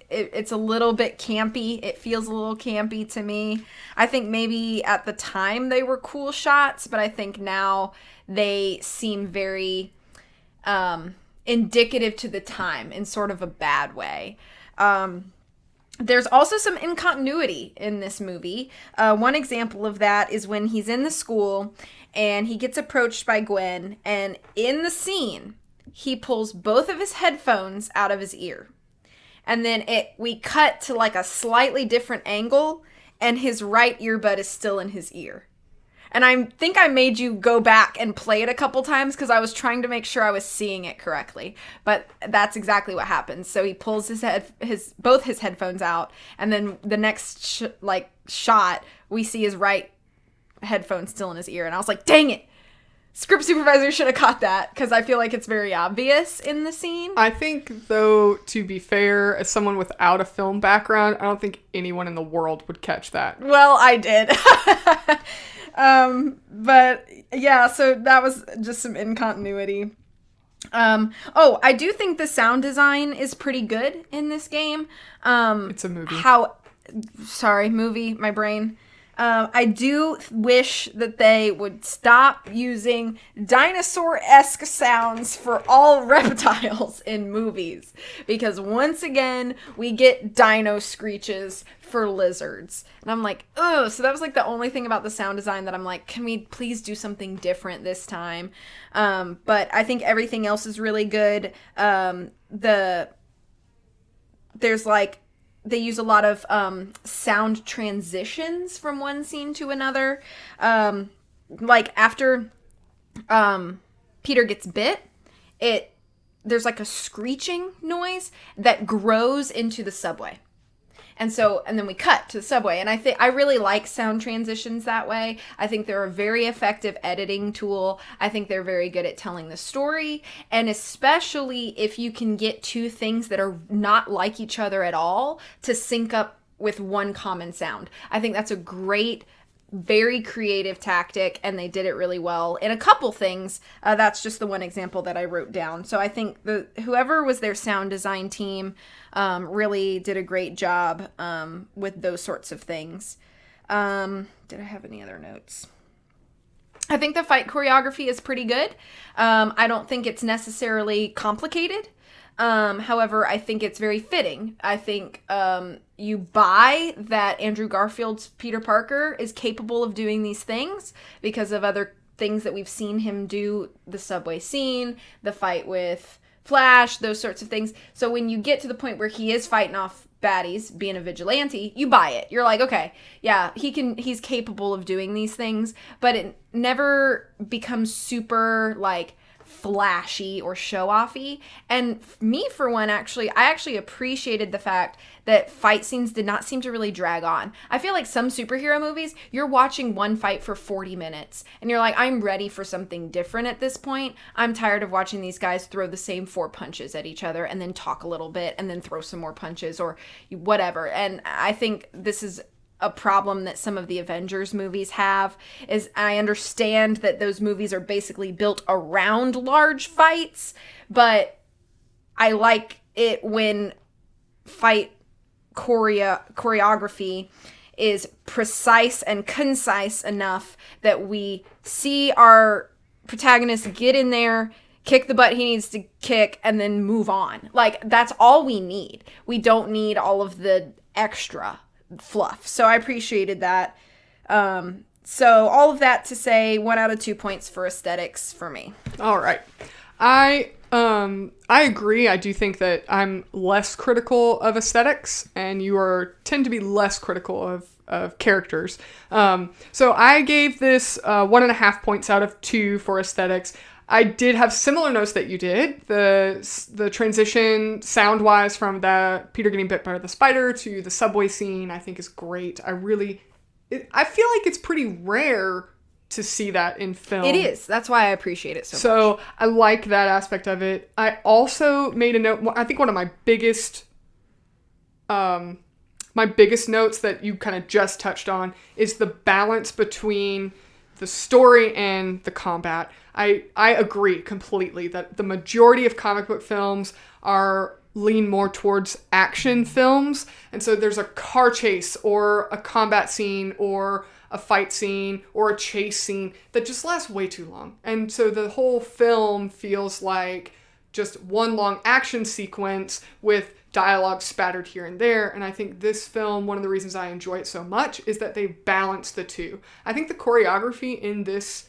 it's a little bit campy. It feels a little campy to me. I think maybe at the time they were cool shots, but I think now they seem very indicative to the time in sort of a bad way. There's also some incontinuity in this movie. One example of that is when he's in the school and he gets approached by Gwen, and in the scene, he pulls both of his headphones out of his ear. And then we cut to like a slightly different angle, and his right earbud is still in his ear. And I think I made you go back and play it a couple times because I was trying to make sure I was seeing it correctly. But that's exactly what happens. So he pulls both his headphones out, and then the next shot, we see his right headphone still in his ear. And I was like, dang it! Script supervisor should have caught that because I feel like it's very obvious in the scene. I think, though, to be fair, as someone without a film background, I don't think anyone in the world would catch that. Well, I did. But yeah, so that was just some incontinuity. I do think the sound design is pretty good in this game. It's a movie. Movie, my brain. I do wish that they would stop using dinosaur-esque sounds for all reptiles in movies. Because once again, we get dino screeches for lizards. And I'm like, ugh. So that was like the only thing about the sound design that I'm like, can we please do something different this time? But I think everything else is really good. They use a lot of sound transitions from one scene to another. Like after Peter gets bit, there's like a screeching noise that grows into the subway. And then we cut to the subway. And I really like sound transitions that way. I think they're a very effective editing tool. I think they're very good at telling the story. And especially if you can get two things that are not like each other at all to sync up with one common sound. I think that's a great, very creative tactic, and they did it really well in a couple things. That's just the one example that I wrote down. So I think whoever was their sound design team really did a great job with those sorts of things. Did I have any other notes? I think the fight choreography is pretty good. I don't think it's necessarily complicated. However, I think it's very fitting. I think you buy that Andrew Garfield's Peter Parker is capable of doing these things because of other things that we've seen him do, the subway scene, the fight with Flash, those sorts of things. So when you get to the point where he is fighting off baddies, being a vigilante, you buy it. You're like, okay, yeah, he's capable of doing these things, but it never becomes super like flashy or show-offy. And me, for one, I actually appreciated the fact that fight scenes did not seem to really drag on. I feel like some superhero movies, you're watching one fight for 40 minutes and you're like, I'm ready for something different at this point. I'm tired of watching these guys throw the same 4 punches at each other and then talk a little bit and then throw some more punches or whatever. And I think this is a problem that some of the Avengers movies have. Is I understand that those movies are basically built around large fights, but I like it when fight choreography is precise and concise enough that we see our protagonist get in there, kick the butt he needs to kick, and then move on. Like, that's all we need. We don't need all of the extra fluff. So I appreciated that. So all of that to say 1 out of 2 points for aesthetics for me. All right. I agree. I do think that I'm less critical of aesthetics and you tend to be less critical of characters. So I gave this 1.5 points out of 2 for aesthetics. I did have similar notes that you did. The transition sound-wise from the Peter getting bit by the spider to the subway scene, I think is great. I feel like it's pretty rare to see that in film. It is. That's why I appreciate it so much. So I like that aspect of it. I also made a note. I think one of my biggest notes that you kind of just touched on is the balance between the story and the combat. I agree completely that the majority of comic book films lean more towards action films. And so there's a car chase or a combat scene or a fight scene or a chase scene that just lasts way too long. And so the whole film feels like just one long action sequence with dialogue spattered here and there. And I think this film, one of the reasons I enjoy it so much is that they balance the two. I think the choreography in this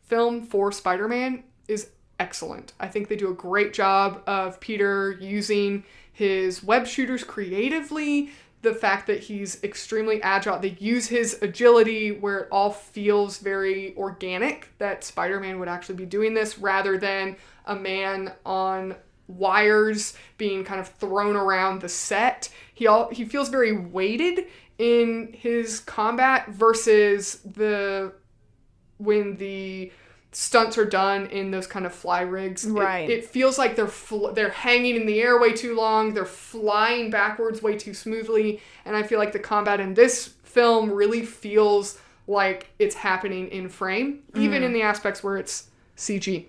film for Spider-Man is excellent. I think they do a great job of Peter using his web shooters creatively, the fact that he's extremely agile. They use his agility where it all feels very organic, that Spider-Man would actually be doing this rather than a man on wires being kind of thrown around the set. He feels very weighted in his combat versus when the stunts are done in those kind of fly rigs. Right. It feels like they're hanging in the air way too long. They're flying backwards way too smoothly. And I feel like the combat in this film really feels like it's happening in frame, even in the aspects where it's CG.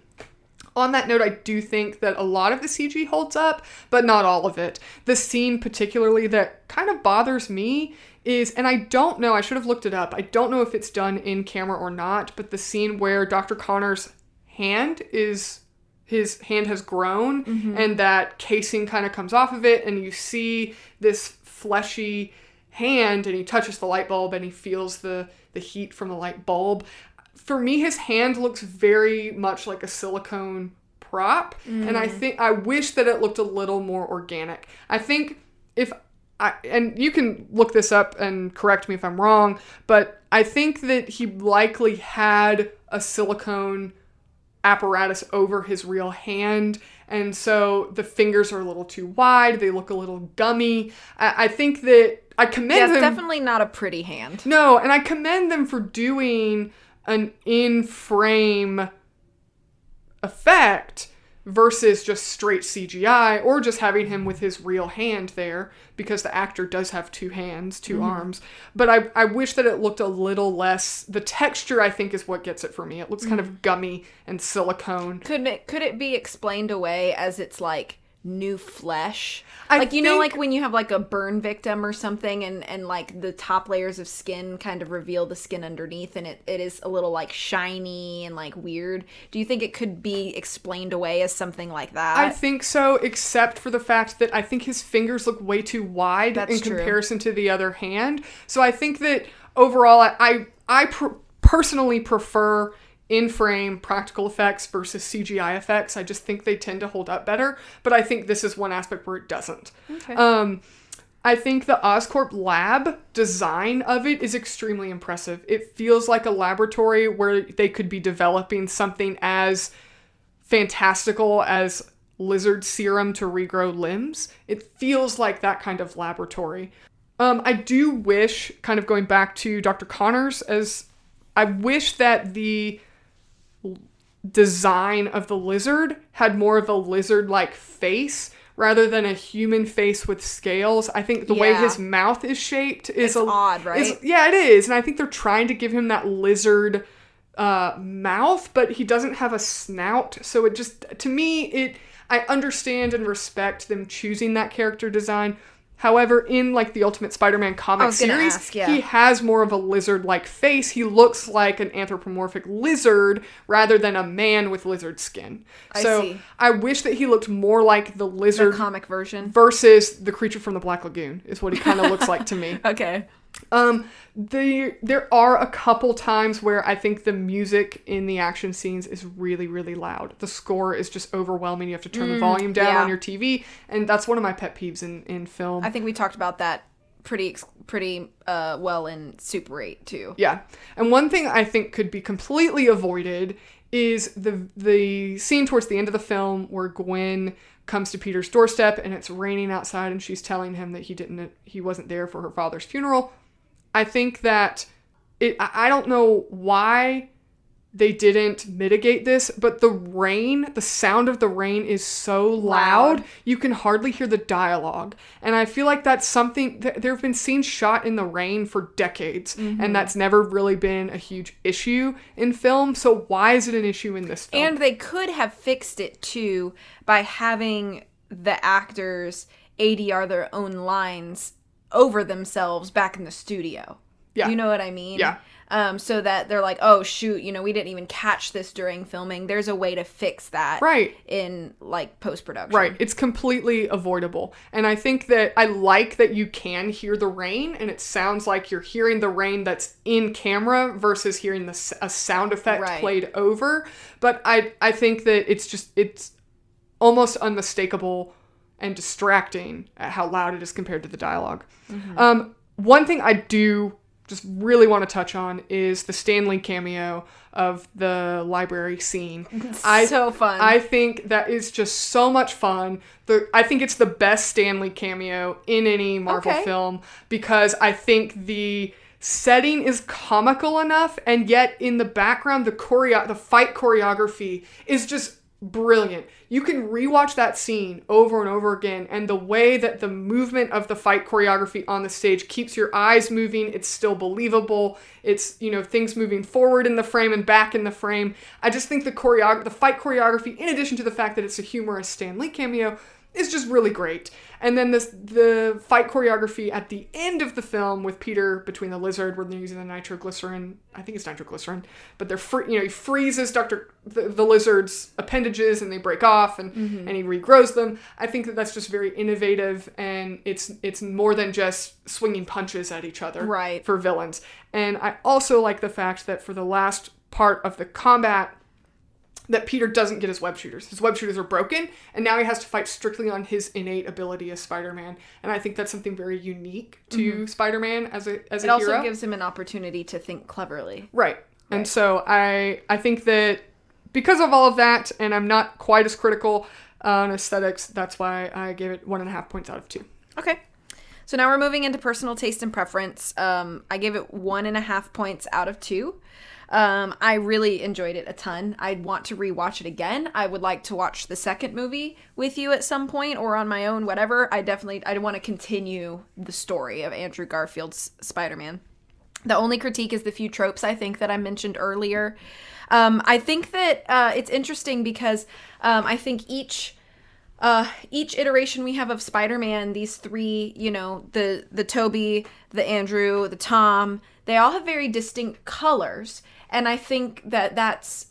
On that note, I do think that a lot of the CG holds up, but not all of it. The scene particularly that kind of bothers me is, and I don't know, I should have looked it up. I don't know if it's done in camera or not, but the scene where Dr. Connor's his hand has grown and that casing kind of comes off of it and you see this fleshy hand and he touches the light bulb and he feels the heat from the light bulb. For me, his hand looks very much like a silicone prop, and I wish that it looked a little more organic. I think and you can look this up and correct me if I'm wrong, but I think that he likely had a silicone apparatus over his real hand, and so the fingers are a little too wide, they look a little gummy. I think that I commend them. It's definitely not a pretty hand. No, and I commend them for doing an in-frame effect versus just straight CGI or just having him with his real hand there because the actor does have two hands, two arms. But I wish that it looked a little less. The texture, I think, is what gets it for me. It looks kind of gummy and silicone. Could it be explained away as it's like new flesh? I like when you have like a burn victim or something and like the top layers of skin kind of reveal the skin underneath and it is a little like shiny and like weird. Do you think it could be explained away as something like that? I think so, except for the fact that I think his fingers look way too wide in comparison to the other hand. So I think that overall I personally prefer in-frame practical effects versus CGI effects. I just think they tend to hold up better, but I think this is one aspect where it doesn't. Okay. I think the Oscorp lab design of it is extremely impressive. It feels like a laboratory where they could be developing something as fantastical as lizard serum to regrow limbs. It feels like that kind of laboratory. I do wish, kind of going back to Dr. Connors, I wish that the design of the lizard had more of a lizard-like face rather than a human face with scales. I think the way his mouth is shaped is odd, right? Yeah, it is. And I think they're trying to give him that lizard mouth, but he doesn't have a snout. So it just, to me, I understand and respect them choosing that character design. However, in like the Ultimate Spider-Man comic series, he has more of a lizard-like face. He looks like an anthropomorphic lizard rather than a man with lizard skin. So I wish that he looked more like the lizard comic version versus the creature from the Black Lagoon is what he kind of looks like to me. Okay. There are a couple times where I think the music in the action scenes is really, really loud. The score is just overwhelming. You have to turn the volume down on your TV, and that's one of my pet peeves in film. I think we talked about that pretty well in Super 8 too. Yeah, and one thing I think could be completely avoided is the scene towards the end of the film where Gwen comes to Peter's doorstep and it's raining outside and she's telling him that he wasn't there for her father's funeral. I think that I don't know why they didn't mitigate this, but the sound of the rain is so loud, you can hardly hear the dialogue. And I feel like that's something, there have been scenes shot in the rain for decades, and that's never really been a huge issue in film. So why is it an issue in this film? And they could have fixed it too by having the actors ADR their own lines over themselves back in the studio. Yeah. You know what I mean? Yeah. So that they're like, oh shoot, we didn't even catch this during filming. There's a way to fix that. Right. In like post-production. Right. It's completely avoidable. And I think that I like that you can hear the rain and it sounds like you're hearing the rain that's in camera versus hearing a sound effect played over. But I think that it's almost unmistakable and distracting at how loud it is compared to the dialogue. One thing I do just really want to touch on is the Stan Lee cameo of the library scene. So fun. I think that is just so much fun. I think it's the best Stan Lee cameo in any Marvel film, because I think the setting is comical enough, and yet in the background, the fight choreography is just brilliant. You can rewatch that scene over and over again, and the way that the movement of the fight choreography on the stage keeps your eyes moving, it's still believable. It's, things moving forward in the frame and back in the frame. I just think the fight choreography, in addition to the fact that it's a humorous Stan Lee cameo, is just really great. And then the fight choreography at the end of the film with Peter between the lizard, where they're using the nitroglycerin. I think it's nitroglycerin, but he freezes the lizard's appendages and they break off, and he regrows them. I think that's just very innovative, and it's more than just swinging punches at each other for villains. And I also like the fact that for the last part of the combat, that Peter doesn't get his web shooters. His web shooters are broken, and now he has to fight strictly on his innate ability as Spider-Man. And I think that's something very unique to Spider-Man as a hero. It also gives him an opportunity to think cleverly. Right. And so I think that because of all of that, and I'm not quite as critical on aesthetics, that's why I gave it 1.5 points out of 2. Okay. So now we're moving into personal taste and preference. I gave it 1.5 points out of 2. I really enjoyed it a ton. I'd want to rewatch it again. I would like to watch the second movie with you at some point, or on my own, whatever. I'd want to continue the story of Andrew Garfield's Spider-Man. The only critique is the few tropes, I think, that I mentioned earlier. I think that it's interesting because I think each iteration we have of Spider-Man, these three, the Tobey, the Andrew, the Tom, they all have very distinct colors. And I think that that's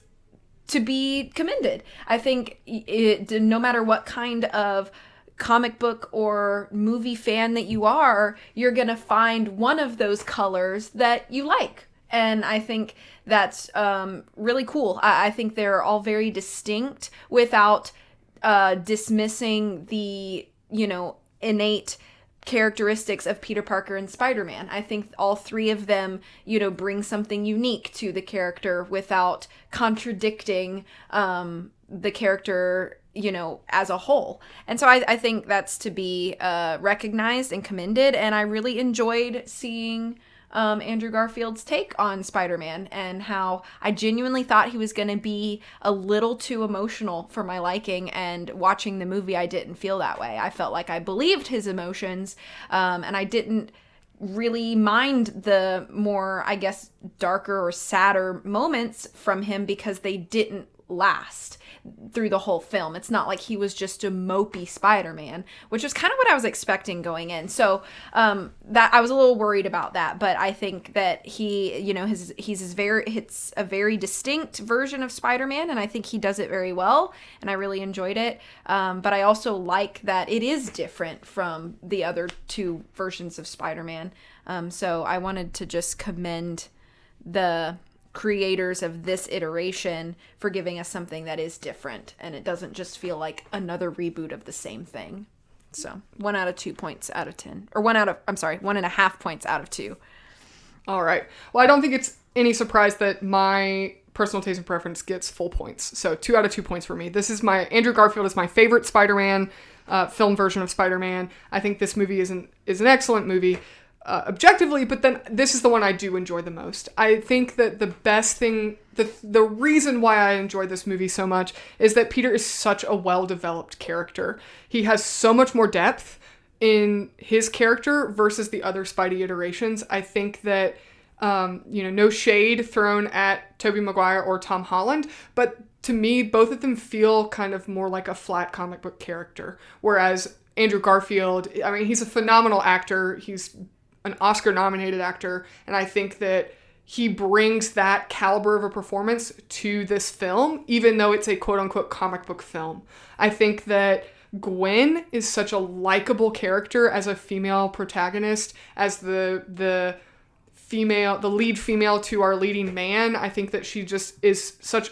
to be commended. I think no matter what kind of comic book or movie fan that you are, you're going to find one of those colors that you like. And I think that's really cool. I think they're all very distinct without dismissing the, innate characteristics of Peter Parker and Spider-Man. I think all three of them, bring something unique to the character without contradicting the character, as a whole. And so I think that's to be recognized and commended. And I really enjoyed seeing Andrew Garfield's take on Spider-Man, and how I genuinely thought he was going to be a little too emotional for my liking, and watching the movie I didn't feel that way. I felt like I believed his emotions, and I didn't really mind the more, I guess, darker or sadder moments from him, because they didn't last through the whole film. It's not like he was just a mopey Spider-Man, which is kind of what I was expecting going in. So that I was a little worried about that, but I think that he, it's a very distinct version of Spider-Man, and I think he does it very well, and I really enjoyed it. But I also like that it is different from the other two versions of Spider-Man. So I wanted to just commend the creators of this iteration for giving us something that is different, and it doesn't just feel like another reboot of the same thing. So 1 out of 2 points out of 10, or 1.5 points out of 2. All right. Well, I don't think it's any surprise that my personal taste and preference gets full points. So 2 out of 2 points for me. Andrew Garfield is my favorite Spider-Man film version of Spider-Man. I think this movie is an excellent movie. Objectively, but then this is the one I do enjoy the most. I think that the best thing, the reason why I enjoy this movie so much is that Peter is such a well-developed character. He has so much more depth in his character versus the other Spidey iterations. I think that, no shade thrown at Tobey Maguire or Tom Holland, but to me, both of them feel kind of more like a flat comic book character, whereas Andrew Garfield, he's a phenomenal actor. He's an Oscar-nominated actor, and I think that he brings that caliber of a performance to this film, even though it's a quote-unquote comic book film. I think that Gwen is such a likable character as a female protagonist, as the lead female to our leading man. I think that she just is such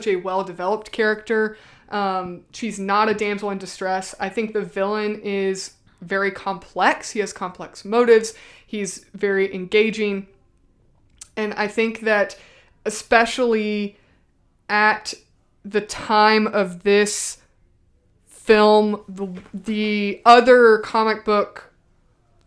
a well-developed character. She's not a damsel in distress. I think the villain is very complex. He has complex motives. He's very engaging. And I think that especially at the time of this film, the other comic book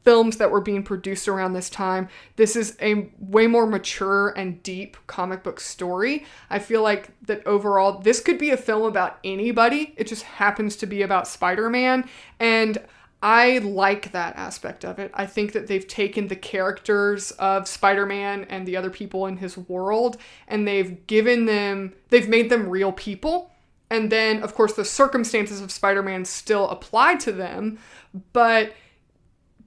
films that were being produced around this time, this is a way more mature and deep comic book story. I feel like that overall, this could be a film about anybody. It just happens to be about Spider-Man. And I like that aspect of it. I think that they've taken the characters of Spider-Man and the other people in his world, and they've made them real people. And then, of course, the circumstances of Spider-Man still apply to them, but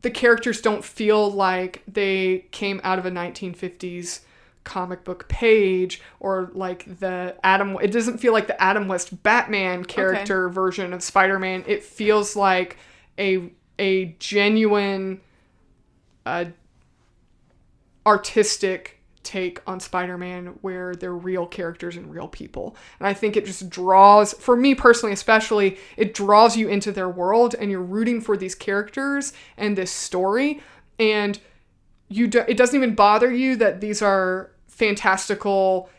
the characters don't feel like they came out of a 1950s comic book page, or like it doesn't feel like the Adam West Batman character version of Spider-Man. It feels like a genuine artistic take on Spider-Man where they're real characters and real people. And I think it just draws, for me personally especially, it draws you into their world and you're rooting for these characters and this story. And it doesn't even bother you that these are fantastical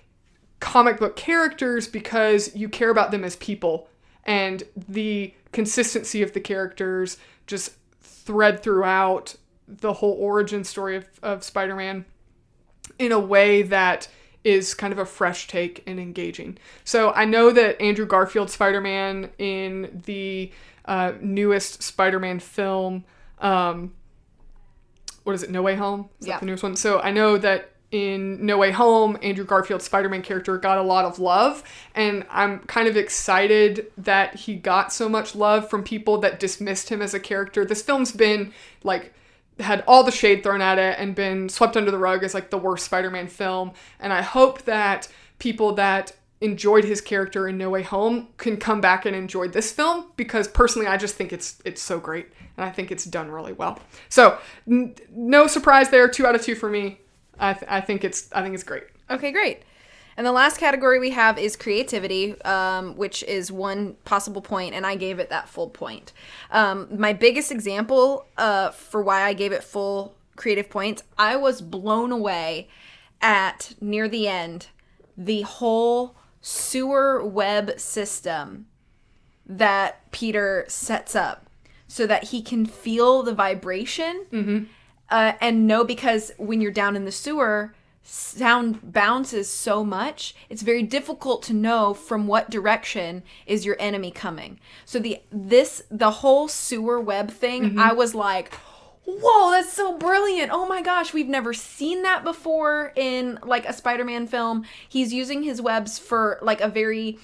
comic book characters because you care about them as people. And the consistency of the characters just thread throughout the whole origin story of Spider-Man in a way that is kind of a fresh take and engaging. So I know that Andrew Garfield's Spider-Man in the newest Spider-Man film, what is it, No Way Home? Is that the newest one? So I know that in No Way Home, Andrew Garfield's Spider-Man character got a lot of love, and I'm kind of excited that he got so much love from people that dismissed him as a character. This film's been had all the shade thrown at it and been swept under the rug as the worst Spider-Man film. And I hope that people that enjoyed his character in No Way Home can come back and enjoy this film, because personally I just think it's so great and I think it's done really well. So no surprise there, 2 out of 2 for me. I think it's great. Okay, great. And the last category we have is creativity, which is 1 possible point, and I gave it that full point. My biggest example for why I gave it full creative points, I was blown away at, near the end, the whole sewer web system that Peter sets up so that he can feel the vibration and know, because when you're down in the sewer, sound bounces so much, it's very difficult to know from what direction is your enemy coming. So the whole sewer web thing, I was like, whoa, that's so brilliant. Oh my gosh, we've never seen that before in a Spider-Man film. He's using his webs for a very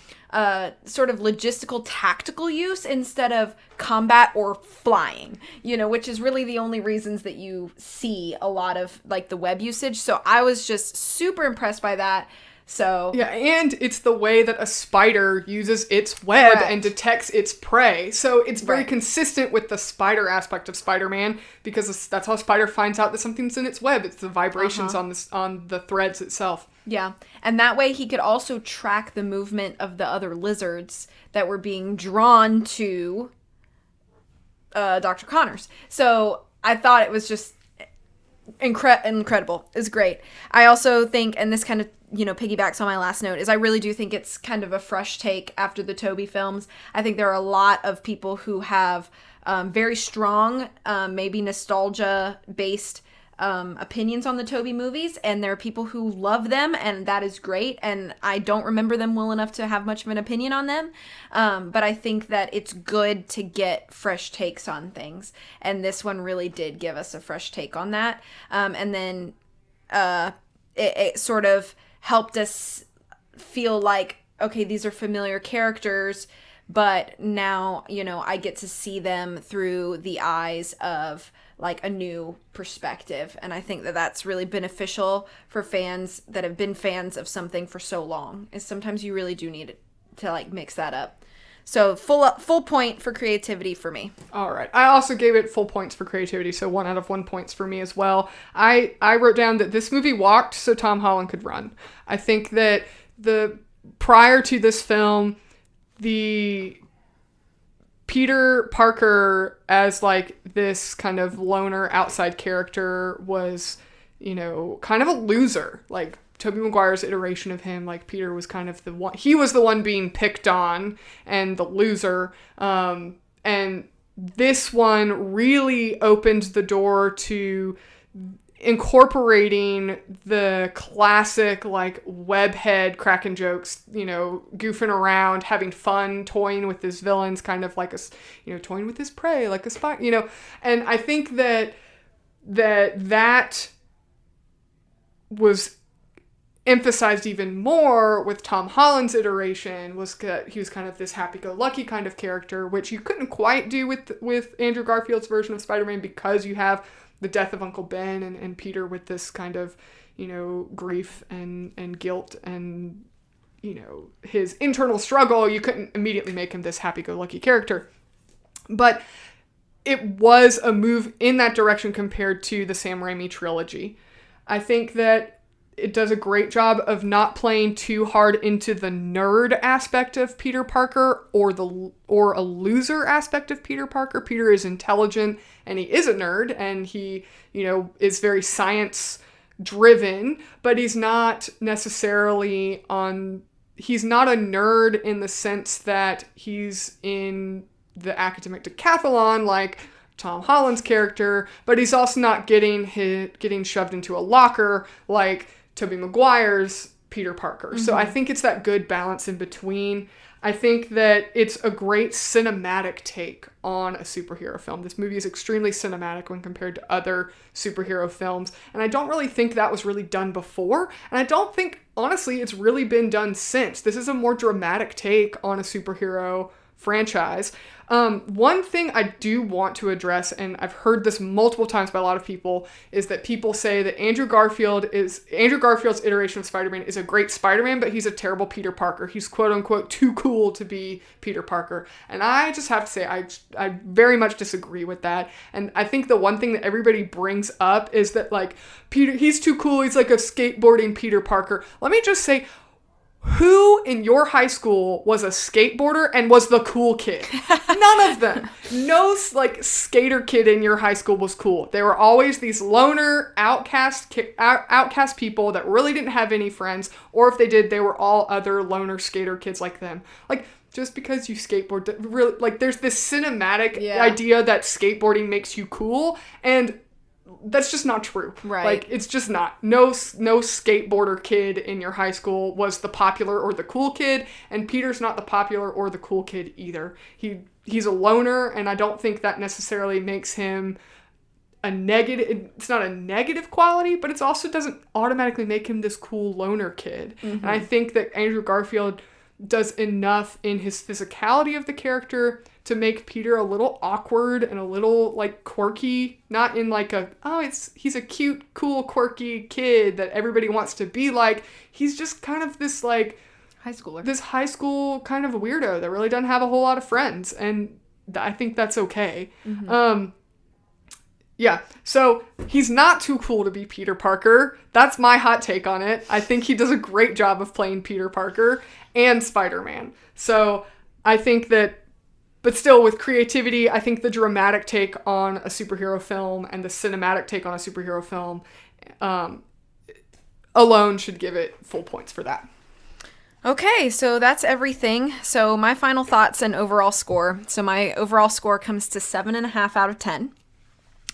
sort of logistical, tactical use instead of combat or flying, which is really the only reasons that you see a lot of the web usage. So I was just super impressed by that. So yeah, and it's the way that a spider uses its web Correct. And detects its prey. So it's very consistent with the spider aspect of Spider-Man, because that's how a spider finds out that something's in its web. It's the vibrations on the threads itself. Yeah, and that way he could also track the movement of the other lizards that were being drawn to Dr. Connors. So I thought it was just incredible. It's great. I also think, and this kind of piggybacks on my last note, is I really do think it's kind of a fresh take after the Tobey films. I think there are a lot of people who have very strong, maybe nostalgia-based opinions on the Tobey movies, and there are people who love them, and that is great, and I don't remember them well enough to have much of an opinion on them, but I think that it's good to get fresh takes on things, and this one really did give us a fresh take on that, and then it sort of helped us feel like, okay, these are familiar characters, but now, I get to see them through the eyes of a new perspective. And I think that that's really beneficial for fans that have been fans of something for so long. And sometimes you really do need to mix that up. So full point for creativity for me. All right. I also gave it full points for creativity, so 1 out of 1 points for me as well. I wrote down that this movie walked so Tom Holland could run. I think that prior to this film, the Peter Parker as like this kind of loner outside character was, you know, kind of a loser. Like Tobey Maguire's iteration of him, like Peter was kind of the one, he was the one being picked on and the loser. And this one really opened the door to incorporating the classic like webhead cracking jokes, you know, goofing around, having fun, toying with his villains, kind of like a, you know, toying with his prey, like a spy, you know. And I think that was emphasized even more with Tom Holland's iteration, was that he was kind of this happy-go-lucky kind of character, which you couldn't quite do with Andrew Garfield's version of Spider-Man, because you have the death of Uncle Ben and Peter with this kind of, you know, grief and guilt and, you know, his internal struggle. You couldn't immediately make him this happy-go-lucky character. But it was a move in that direction compared to the Sam Raimi trilogy. I think that it does a great job of not playing too hard into the nerd aspect of Peter Parker or a loser aspect of Peter Parker. Peter is intelligent and he is a nerd and he, you know, is very science driven, but he's not necessarily he's not a nerd in the sense that he's in the academic decathlon like Tom Holland's character, but he's also not getting shoved into a locker like Tobey Maguire's Peter Parker. Mm-hmm. So I think it's that good balance in between. I think that it's a great cinematic take on a superhero film. This movie is extremely cinematic when compared to other superhero films, and I don't really think that was really done before, and I don't think, honestly, it's really been done since. This is a more dramatic take on a superhero franchise. One thing I do want to address, and I've heard this multiple times by a lot of people, is that people say that Andrew Garfield's iteration of Spider-Man is a great Spider-Man, but he's a terrible Peter Parker. He's quote unquote too cool to be Peter Parker. And I just have to say, I very much disagree with that. And I think the one thing that everybody brings up is that like Peter, he's too cool. He's like a skateboarding Peter Parker. Let me just say, who in your high school was a skateboarder and was the cool kid? None of them. No, like, skater kid in your high school was cool. They were always these loner, outcast people that really didn't have any friends, or if they did, they were all other loner skater kids like them. Like, just because you skateboard, really, like, there's this cinematic idea that skateboarding makes you cool, and that's just not true. Right. Like, it's just not. No skateboarder kid in your high school was the popular or the cool kid, and Peter's not the popular or the cool kid either. He's a loner, and I don't think that necessarily makes him a negative. It's not a negative quality, but it also doesn't automatically make him this cool loner kid. Mm-hmm. And I think that Andrew Garfield does enough in his physicality of the character to make Peter a little awkward and a little like quirky, not in like he's a cute, cool, quirky kid that everybody wants to be like. He's just kind of this like high schooler, this high school kind of weirdo that really doesn't have a whole lot of friends, and I think that's okay. Mm-hmm. Yeah, so he's not too cool to be Peter Parker. That's my hot take on it. I think he does a great job of playing Peter Parker and Spider-Man. So I think that, but still with creativity, I think the dramatic take on a superhero film and the cinematic take on a superhero film alone should give it full points for that. Okay, so that's everything. So my final thoughts and overall score. So my overall score comes to 7.5 out of 10.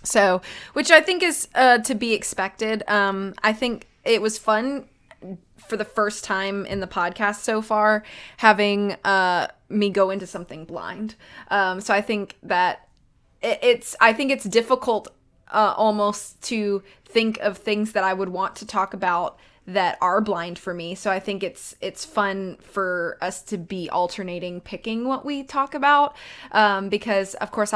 So, which I think is to be expected. I think it was fun for the first time in the podcast so far, having me go into something blind. So I think that it's difficult almost to think of things that I would want to talk about that are blind for me. So I think it's fun for us to be alternating picking what we talk about, because of course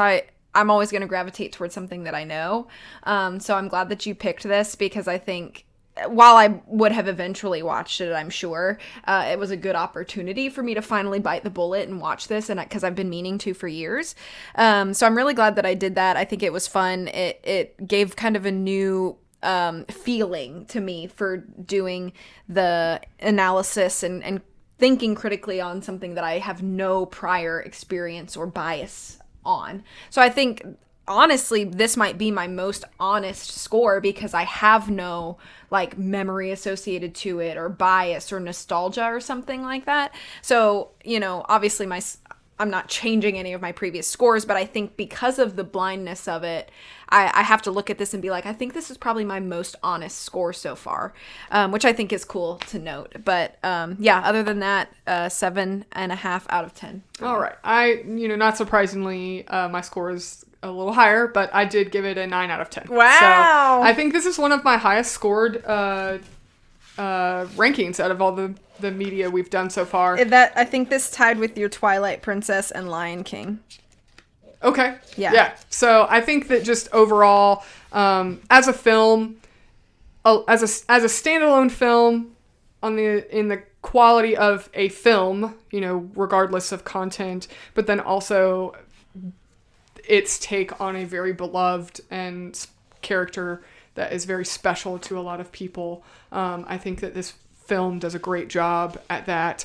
I'm always going to gravitate towards something that I know. So I'm glad that you picked this, because I think while I would have eventually watched it, I'm sure, it was a good opportunity for me to finally bite the bullet and watch this, and because I've been meaning to for years. So I'm really glad that I did that. I think it was fun. It gave kind of a new feeling to me for doing the analysis and thinking critically on something that I have no prior experience or bias on. So I think, honestly, this might be my most honest score because I have no like memory associated to it or bias or nostalgia or something like that. So, you know, obviously I'm not changing any of my previous scores, but I think because of the blindness of it, I have to look at this and be like, I think this is probably my most honest score so far, which I think is cool to note. But yeah, other than that, 7.5 out of 10. All right. Not surprisingly, my score is a little higher, but I did give it a 9 out of 10. Wow. So I think this is one of my highest scored rankings out of all the media we've done so far. I think this tied with your Twilight Princess and Lion King. Okay. Yeah. So I think that just overall, as a film, as a standalone film, in the quality of a film, regardless of content, but then also its take on a very beloved and character that is very special to a lot of people. I think that this film does a great job at that.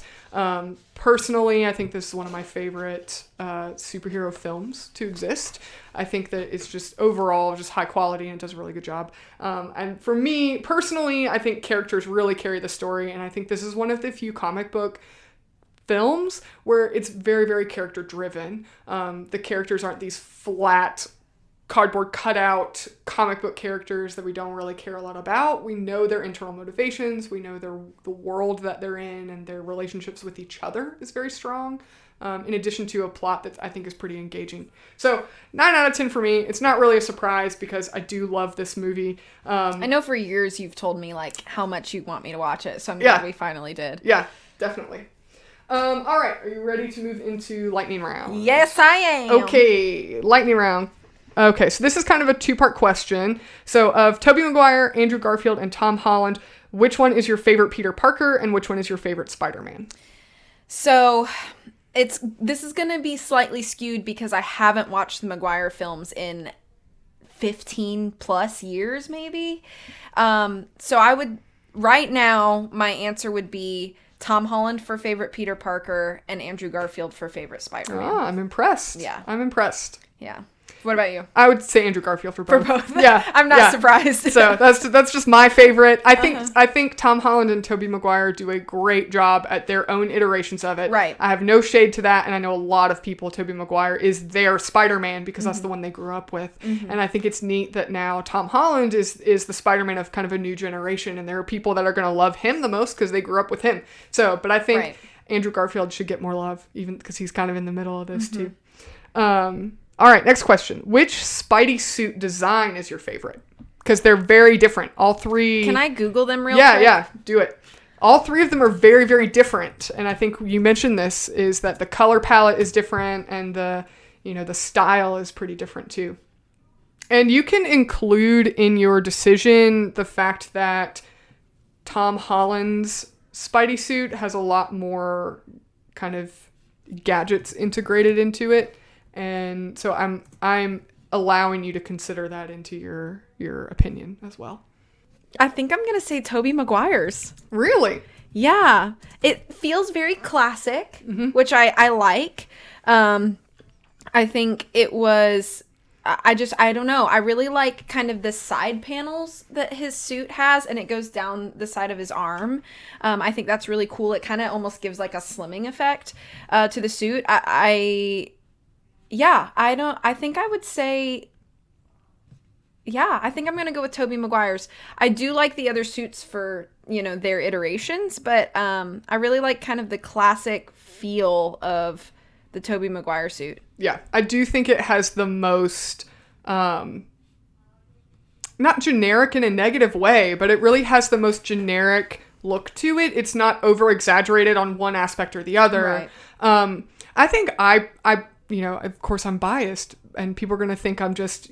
Personally, I think this is one of my favorite superhero films to exist. I think that it's just overall just high quality and does a really good job. And for me, personally, I think characters really carry the story, and I think this is one of the few comic book films where it's very, very character driven. The characters aren't these flat cardboard cutout comic book characters that we don't really care a lot about. We know their internal motivations. We know the world that they're in, and their relationships with each other is very strong. In addition to a plot that I think is pretty engaging. So 9 out of 10 for me. It's not really a surprise because I do love this movie. I know for years you've told me like how much you want me to watch it. So I'm glad we finally did. Yeah, definitely. All right. Are you ready to move into lightning round? Yes, I am. Okay. Lightning round. Okay, so this is kind of a two-part question. So of Tobey Maguire, Andrew Garfield, and Tom Holland, which one is your favorite Peter Parker and which one is your favorite Spider-Man? So this is going to be slightly skewed because I haven't watched the Maguire films in 15 plus years maybe. So I would, right now, my answer would be Tom Holland for favorite Peter Parker and Andrew Garfield for favorite Spider-Man. Oh, I'm impressed. Yeah. I'm impressed. Yeah. What about you? I would say Andrew Garfield for both. For both? Yeah. I'm not surprised. So that's just my favorite. I think Tom Holland and Tobey Maguire do a great job at their own iterations of it. Right. I have no shade to that, and I know a lot of people, Tobey Maguire is their Spider-Man because that's the one they grew up with. Mm-hmm. And I think it's neat that now Tom Holland is the Spider-Man of kind of a new generation, and there are people that are going to love him the most because they grew up with him. So, but I think Andrew Garfield should get more love, even because he's kind of in the middle of this too. All right, next question. Which Spidey suit design is your favorite? Because they're very different. All three... Can I Google them real quick? Yeah, do it. All three of them are very, very different. And I think you mentioned this, is that the color palette is different and the style is pretty different too. And you can include in your decision the fact that Tom Holland's Spidey suit has a lot more kind of gadgets integrated into it. And so I'm allowing you to consider that into your opinion as well. I think I'm going to say Tobey Maguire's. Really? Yeah. It feels very classic, which I like. I think it was... I don't know. I really like kind of the side panels that his suit has, and it goes down the side of his arm. I think that's really cool. It kind of almost gives like a slimming effect to the suit. I think I would say, I think I'm going to go with Tobey Maguire's. I do like the other suits for, their iterations, but I really like kind of the classic feel of the Tobey Maguire suit. Yeah, I do think it has the most, not generic in a negative way, but it really has the most generic look to it. It's not over-exaggerated on one aspect or the other. Right. I think of course I'm biased and people are going to think I'm just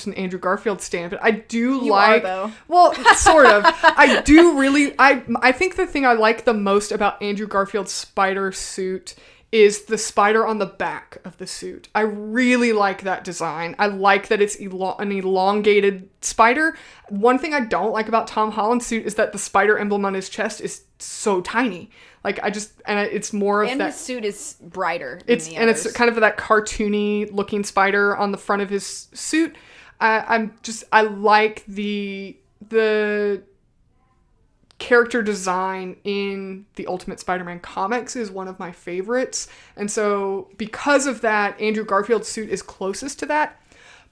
an Andrew Garfield stan, but I do well, sort of. I do really, I think the thing I like the most about Andrew Garfield's spider suit is the spider on the back of the suit. I really like that design. I like that it's an elongated spider. One thing I don't like about Tom Holland's suit is that the spider emblem on his chest is so tiny. Like it's more of and that. his suit is brighter. It's kind of that cartoony looking spider on the front of his suit. I like the character design in the Ultimate Spider-Man comics is one of my favorites. And so because of that, Andrew Garfield's suit is closest to that.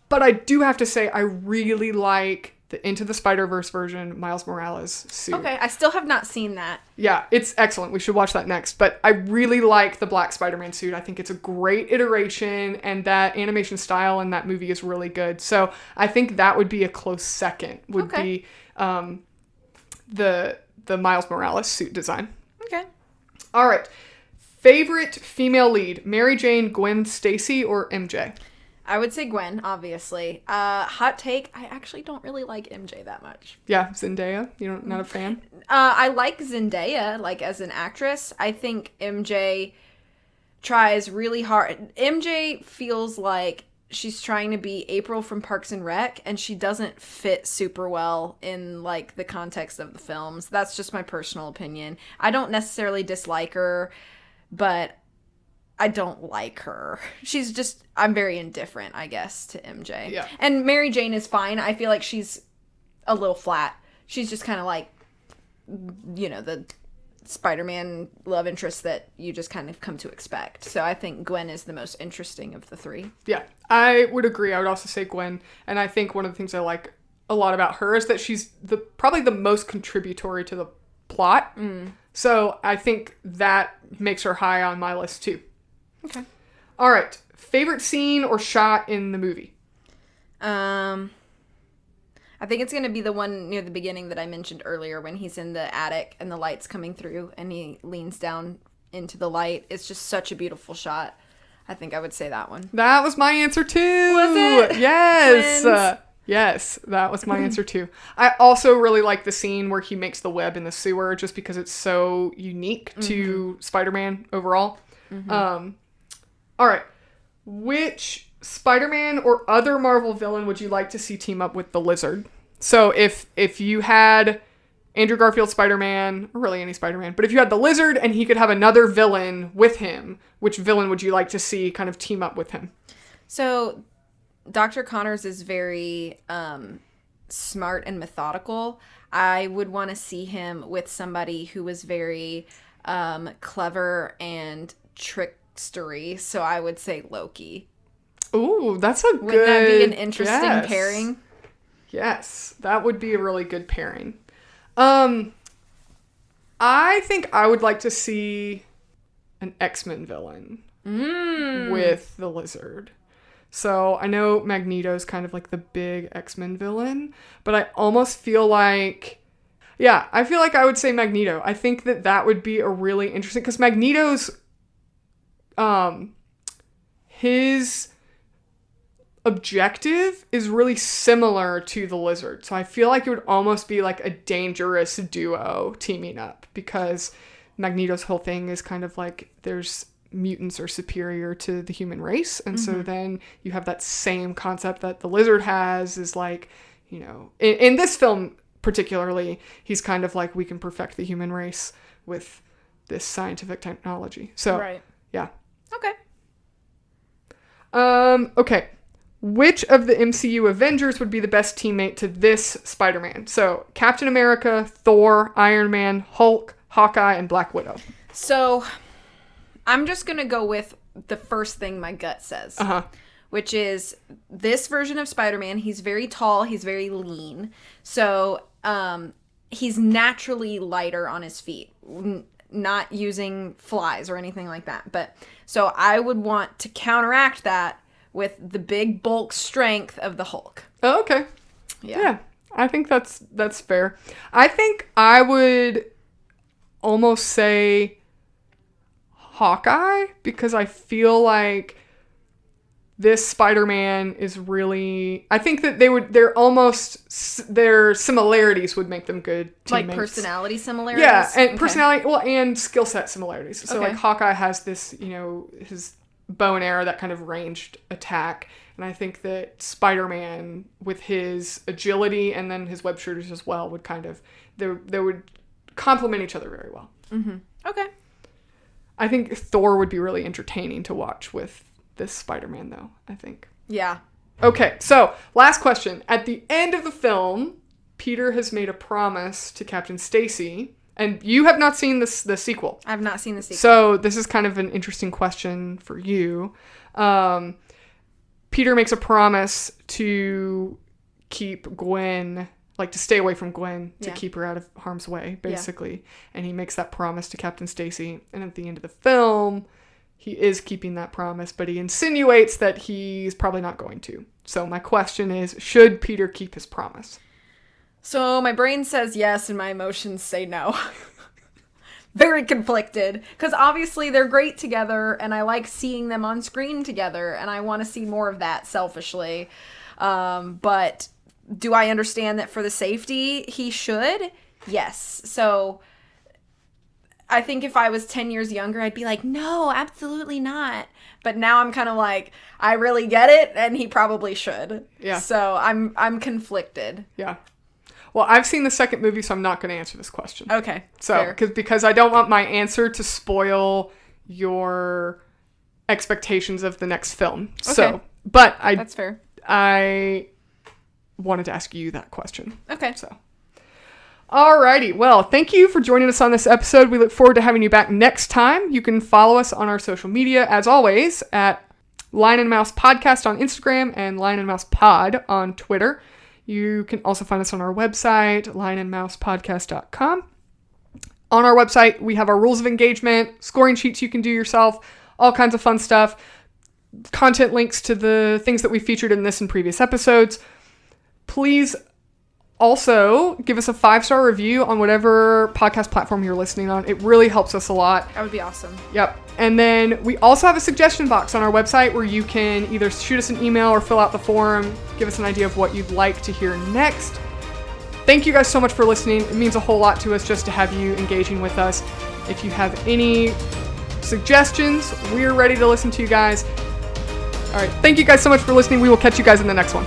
But I do have to say I really like the Into the Spider-Verse version, Miles Morales' suit. Okay, I still have not seen that. Yeah, it's excellent. We should watch that next. But I really like the Black Spider-Man suit. I think it's a great iteration, and that animation style in that movie is really good. So I think that would be a close second, be the Miles Morales suit design. Okay. All right. Favorite female lead, Mary Jane, Gwen Stacy, or MJ? I would say Gwen, obviously. Hot take, I actually don't really like MJ that much. Yeah, Zendaya? You're not a fan? I like Zendaya, like, as an actress. I think MJ tries really hard. MJ feels like she's trying to be April from Parks and Rec, and she doesn't fit super well in, like, the context of the films. That's just my personal opinion. I don't necessarily dislike her, but I don't like her. She's just, I'm very indifferent, I guess, to MJ. Yeah. And Mary Jane is fine. I feel like she's a little flat. She's just kind of like, you know, the Spider-Man love interest that you just kind of come to expect. So I think Gwen is the most interesting of the three. Yeah, I would agree. I would also say Gwen. And I think one of the things I like a lot about her is that she's probably the most contributory to the plot. So I think that makes her high on my list too. Okay. All right. Favorite scene or shot in the movie? I think it's going to be the one near the beginning that I mentioned earlier when he's in the attic and the light's coming through and he leans down into the light. It's just such a beautiful shot. I think I would say that one. That was my answer too. Was it? Yes. Yes, that was my answer too. I also really like the scene where he makes the web in the sewer just because it's so unique to Spider-Man overall. All right. Which Spider-Man or other Marvel villain would you like to see team up with the Lizard? So if you had Andrew Garfield Spider-Man, or really any Spider-Man, but if you had the Lizard and he could have another villain with him, which villain would you like to see kind of team up with him? So Dr. Connors is very smart and methodical. I would want to see him with somebody who was very clever and trickstery. So I would say Loki. Ooh, that's a good... Wouldn't that be an interesting pairing? Yes, that would be a really good pairing. I think I would like to see an X-Men villain with the Lizard. So I know Magneto's kind of like the big X-Men villain, but I almost feel like... Yeah, I feel like I would say Magneto. I think that would be a really interesting... Because Magneto's... his objective is really similar to the Lizard. So I feel like it would almost be like a dangerous duo teaming up because Magneto's whole thing is kind of like there's mutants are superior to the human race. And so then you have that same concept that the Lizard has is like, you know, in this film particularly, he's kind of like we can perfect the human race with this scientific technology. So, right. Yeah. Okay. Okay. Which of the MCU Avengers would be the best teammate to this Spider-Man? So, Captain America, Thor, Iron Man, Hulk, Hawkeye, and Black Widow. So, I'm just going to go with the first thing my gut says. Which is this version of Spider-Man, he's very tall, he's very lean. So, he's naturally lighter on his feet. Not using flies or anything like that. But so I would want to counteract that with the big bulk strength of the Hulk. Oh, okay. Yeah. I think that's fair. I think I would almost say Hawkeye because I feel like this Spider-Man is really, I think that their similarities would make them good teammates. Like personality similarities? Yeah, and personality, and skill set similarities. So Okay. like Hawkeye has this, his bow and arrow, that kind of ranged attack. And I think that Spider-Man, with his agility and then his web shooters as well, would kind of, they would complement each other very well. Mm-hmm. Okay. I think Thor would be really entertaining to watch with this Spider-Man, though, I think. Yeah. Okay, so last question. At the end of the film, Peter has made a promise to Captain Stacy, and you have not seen the sequel. I've not seen the sequel. So this is kind of an interesting question for you. Peter makes a promise to keep Gwen, like to stay away from Gwen, to keep her out of harm's way, basically. And he makes that promise to Captain Stacy. And at the end of the film, he is keeping that promise, but he insinuates that he's probably not going to. So my question is, should Peter keep his promise? So my brain says yes, and my emotions say no. Very conflicted, because obviously they're great together, and I like seeing them on screen together, and I want to see more of that selfishly. But do I understand that for the safety, he should? Yes. So I think if I was 10 years younger, I'd be like, no, absolutely not. But now I'm kind of like, I really get it, and he probably should. Yeah. So I'm conflicted. Yeah. Well, I've seen the second movie, so I'm not going to answer this question. Okay. So, because I don't want my answer to spoil your expectations of the next film. Okay. So, but that's fair. I wanted to ask you that question. Okay. So. Alrighty. Well, thank you for joining us on this episode. We look forward to having you back next time. You can follow us on our social media, as always, at Lion and Mouse Podcast on Instagram and Lion and Mouse Pod on Twitter. You can also find us on our website, lionandmousepodcast.com. On our website, we have our rules of engagement, scoring sheets you can do yourself, all kinds of fun stuff, content links to the things that we featured in this and previous episodes. Please also give us a 5-star review on whatever podcast platform you're listening on. It really helps us a lot. That would be awesome. Yep. And then we also have a suggestion box on our website where you can either shoot us an email or fill out the form, give us an idea of what you'd like to hear next. Thank you guys so much for listening. It means a whole lot to us just to have you engaging with us. If you have any suggestions, we're ready to listen to you guys. All right. Thank you guys so much for listening. We will catch you guys in the next one.